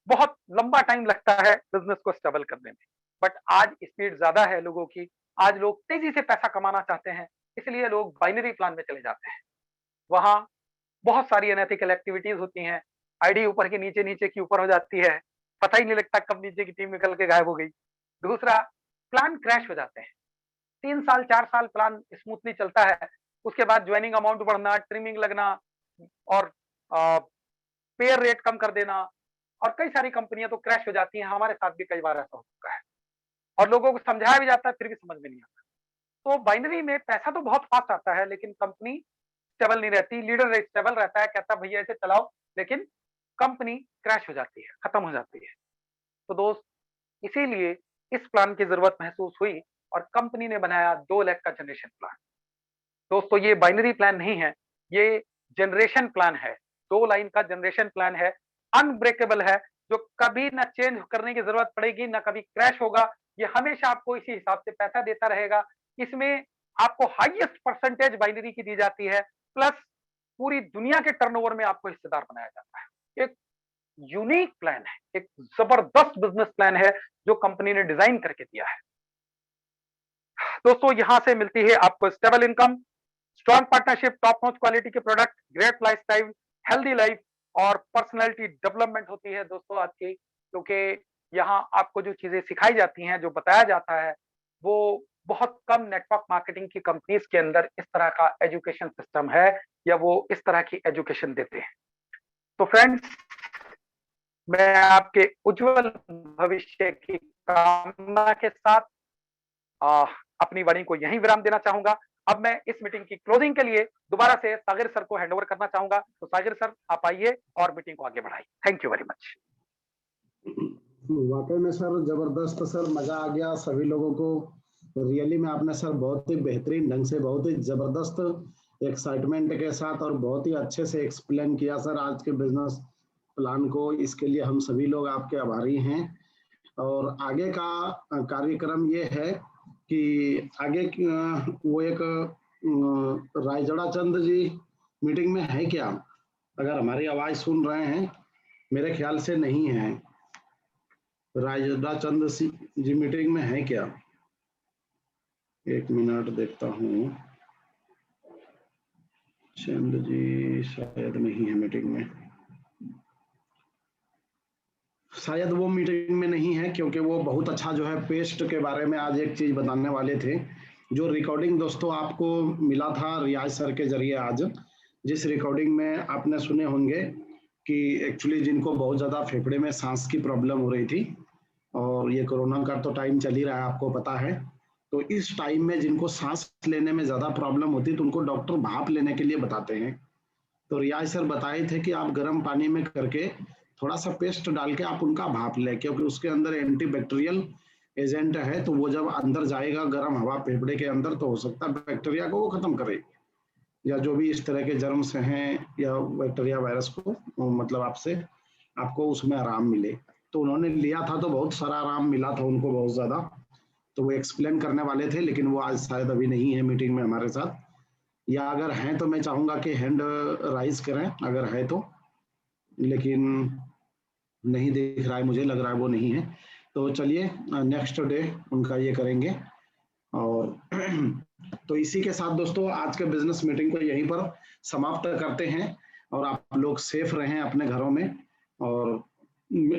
बहुत लंबा टाइम लगता है बिजनेस को स्टेबल करने में। बट आज स्पीड ज्यादा है लोगों की, आज लोग तेजी से पैसा कमाना चाहते हैं, इसलिए लोग बाइनरी प्लान में चले जाते हैं। वहां बहुत सारी अनएथिकल एक्टिविटीज होती हैं, आईडी ऊपर के नीचे, नीचे की ऊपर हो जाती है, पता ही नहीं लगता कब नीचे की टीम निकल के गायब हो गई। दूसरा, प्लान क्रैश हो जाते हैं। 3 साल 4 साल प्लान स्मूथली चलता है, उसके बाद ज्वाइनिंग अमाउंट बढ़ना, ट्रिमिंग लगना, और पेयर रेट कम कर देना, और कई सारी कंपनियां तो क्रैश हो जाती हैं। हमारे साथ भी कई बार ऐसा हो चुका है, और लोगों को समझाया भी जाता है फिर भी समझ में नहीं आता। तो बाइनरी में पैसा तो बहुत फास्ट आता है, लेकिन कंपनी स्टेबल नहीं रहती, लीडर स्टेबल रहता है, कहता भैया ऐसे चलाओ, लेकिन कंपनी क्रैश हो जाती है, खत्म हो जाती है। तो दोस्त, इसीलिए इस प्लान की जरूरत महसूस हुई और कंपनी ने बनाया 2 लाख का जनरेशन प्लान। दोस्तों, ये बाइनरी प्लान नहीं है, ये जनरेशन प्लान है। 2 लाइन का जनरेशन प्लान है, अनब्रेकेबल है, जो कभी ना चेंज करने की जरूरत पड़ेगी, ना कभी क्रैश होगा। ये हमेशा आपको इसी हिसाब से पैसा देता रहेगा। इसमें आपको हाईएस्ट परसेंटेज बाइनरी की दी जाती है, प्लस पूरी दुनिया के टर्नओवर में आपको हिस्सेदार बनाया जाता है। एक यूनिक प्लान है, एक जबरदस्त बिजनेस प्लान है जो कंपनी ने डिजाइन करके दिया है। दोस्तों, यहां से मिलती है आपको stable income, strong partnership, top notch quality के product, great lifestyle, healthy life और पर्सनैलिटी डेवलपमेंट होती है दोस्तों आज की, क्योंकि यहाँ आपको जो चीजें सिखाई जाती हैं, जो बताया जाता है, वो बहुत कम नेटवर्क मार्केटिंग की कंपनीज के अंदर इस तरह का एजुकेशन सिस्टम है या वो इस तरह की एजुकेशन देते हैं। तो फ्रेंड्स, मैं आपके उज्जवल भविष्य की कामना के साथ आ, अपनी वाणी को यहीं विराम देना चाहूंगा। अब मैं इस मीटिंग की क्लोजिंग के लिए दोबारा से सागिर सर को हैंडओवर करना चाहूंगा। तो सागिर सर, आप आइए और मीटिंग को आगे बढ़ाइए। Thank you very much. वाकई में सर जबरदस्त सर, मजा आ गया सभी लोगों को। रियली में आपने सर बहुत ही बेहतरीन ढंग से, बहुत ही जबरदस्त एक्साइटमेंट के साथ और बहुत ही अच्छे से एक्सप्लेन किया सर आज के बिजनेस प्लान को। इसके लिए हम सभी लोग आपके आभारी हैं। और आगे का कार्यक्रम ये है कि आगे वो एक रायजड़ा चंद जी मीटिंग में है क्या? अगर हमारी आवाज सुन रहे हैं, मेरे ख्याल से नहीं है। रायजड़ा चंद जी मीटिंग में है क्या? एक मिनट देखता हूँ। चंद जी शायद नहीं है मीटिंग में, शायद वो मीटिंग में नहीं है, क्योंकि वो बहुत अच्छा जो है पेस्ट के बारे में आज एक चीज बताने वाले थे। जो रिकॉर्डिंग दोस्तों आपको मिला था रियाज सर के जरिए आज, जिस रिकॉर्डिंग में आपने सुने होंगे कि एक्चुअली जिनको बहुत ज्यादा फेफड़े में सांस की प्रॉब्लम हो रही थी, और ये कोरोना का तो टाइम चल ही रहा है, आपको पता है। तो इस टाइम में जिनको सांस लेने में ज्यादा प्रॉब्लम होती है तो उनको डॉक्टर भाप लेने के लिए बताते हैं। तो रियाज सर बताए थे कि आप गर्म पानी में करके थोड़ा सा पेस्ट डाल के आप उनका भाप लें, क्योंकि उसके अंदर एंटीबैक्टीरियल एजेंट है। तो वो जब अंदर जाएगा गर्म हवा फेफड़े के अंदर, तो हो सकता है बैक्टीरिया को वो खत्म करे, या जो भी इस तरह के जर्म्स हैं या बैक्टीरिया वायरस को, मतलब आपसे आपको उसमें आराम मिले। तो उन्होंने लिया था तो बहुत सारा आराम मिला था उनको, बहुत ज्यादा। तो वो एक्सप्लेन करने वाले थे, लेकिन वो आज शायद अभी नहीं है मीटिंग में हमारे साथ, या अगर हैं तो मैं चाहूंगा कि हैंड राइज करें अगर है तो, लेकिन नहीं दिख रहा है, मुझे लग रहा है वो नहीं है। तो चलिए नेक्स्ट डे उनका ये करेंगे। और तो इसी के साथ दोस्तों आज के बिजनेस मीटिंग को यहीं पर समाप्त करते हैं, और आप लोग सेफ रहें अपने घरों में, और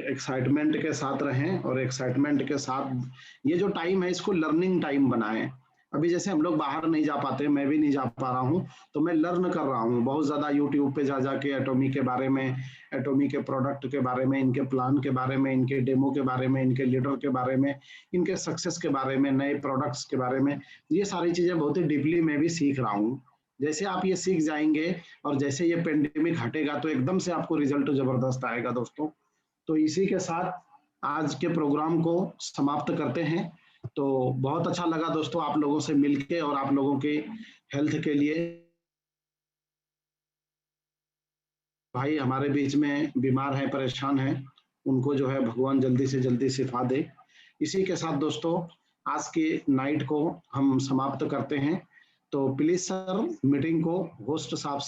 एक्साइटमेंट के साथ रहें, और एक्साइटमेंट के साथ ये जो टाइम है इसको लर्निंग टाइम बनाएं। अभी जैसे हम लोग बाहर नहीं जा पाते, मैं भी नहीं जा पा रहा हूँ, तो मैं लर्न कर रहा हूँ बहुत ज्यादा यूट्यूब पे जा जाके एटॉमी के बारे में, एटॉमी के प्रोडक्ट के बारे में, इनके प्लान के बारे में, इनके डेमो के बारे में, इनके लीडर के बारे में, इनके सक्सेस के बारे में, नए प्रोडक्ट्स के बारे में। ये सारी चीजें बहुत ही डीपली मैं भी सीख रहा हूँ। जैसे आप ये सीख जाएंगे और जैसे ये पेंडेमिक हटेगा तो एकदम से आपको रिजल्ट जबरदस्त आएगा दोस्तों। तो इसी के साथ आज के प्रोग्राम को समाप्त करते हैं। तो बहुत अच्छा लगा दोस्तों आप लोगों से मिलके, और आप लोगों के हेल्थ के लिए, भाई हमारे बीच में बीमार हैं, परेशान हैं, उनको जो है भगवान जल्दी से जल्दी शिफा दे। इसी के साथ दोस्तों आज की नाइट को हम समाप्त करते हैं। तो प्लीज सर मीटिंग को होस्ट साहब से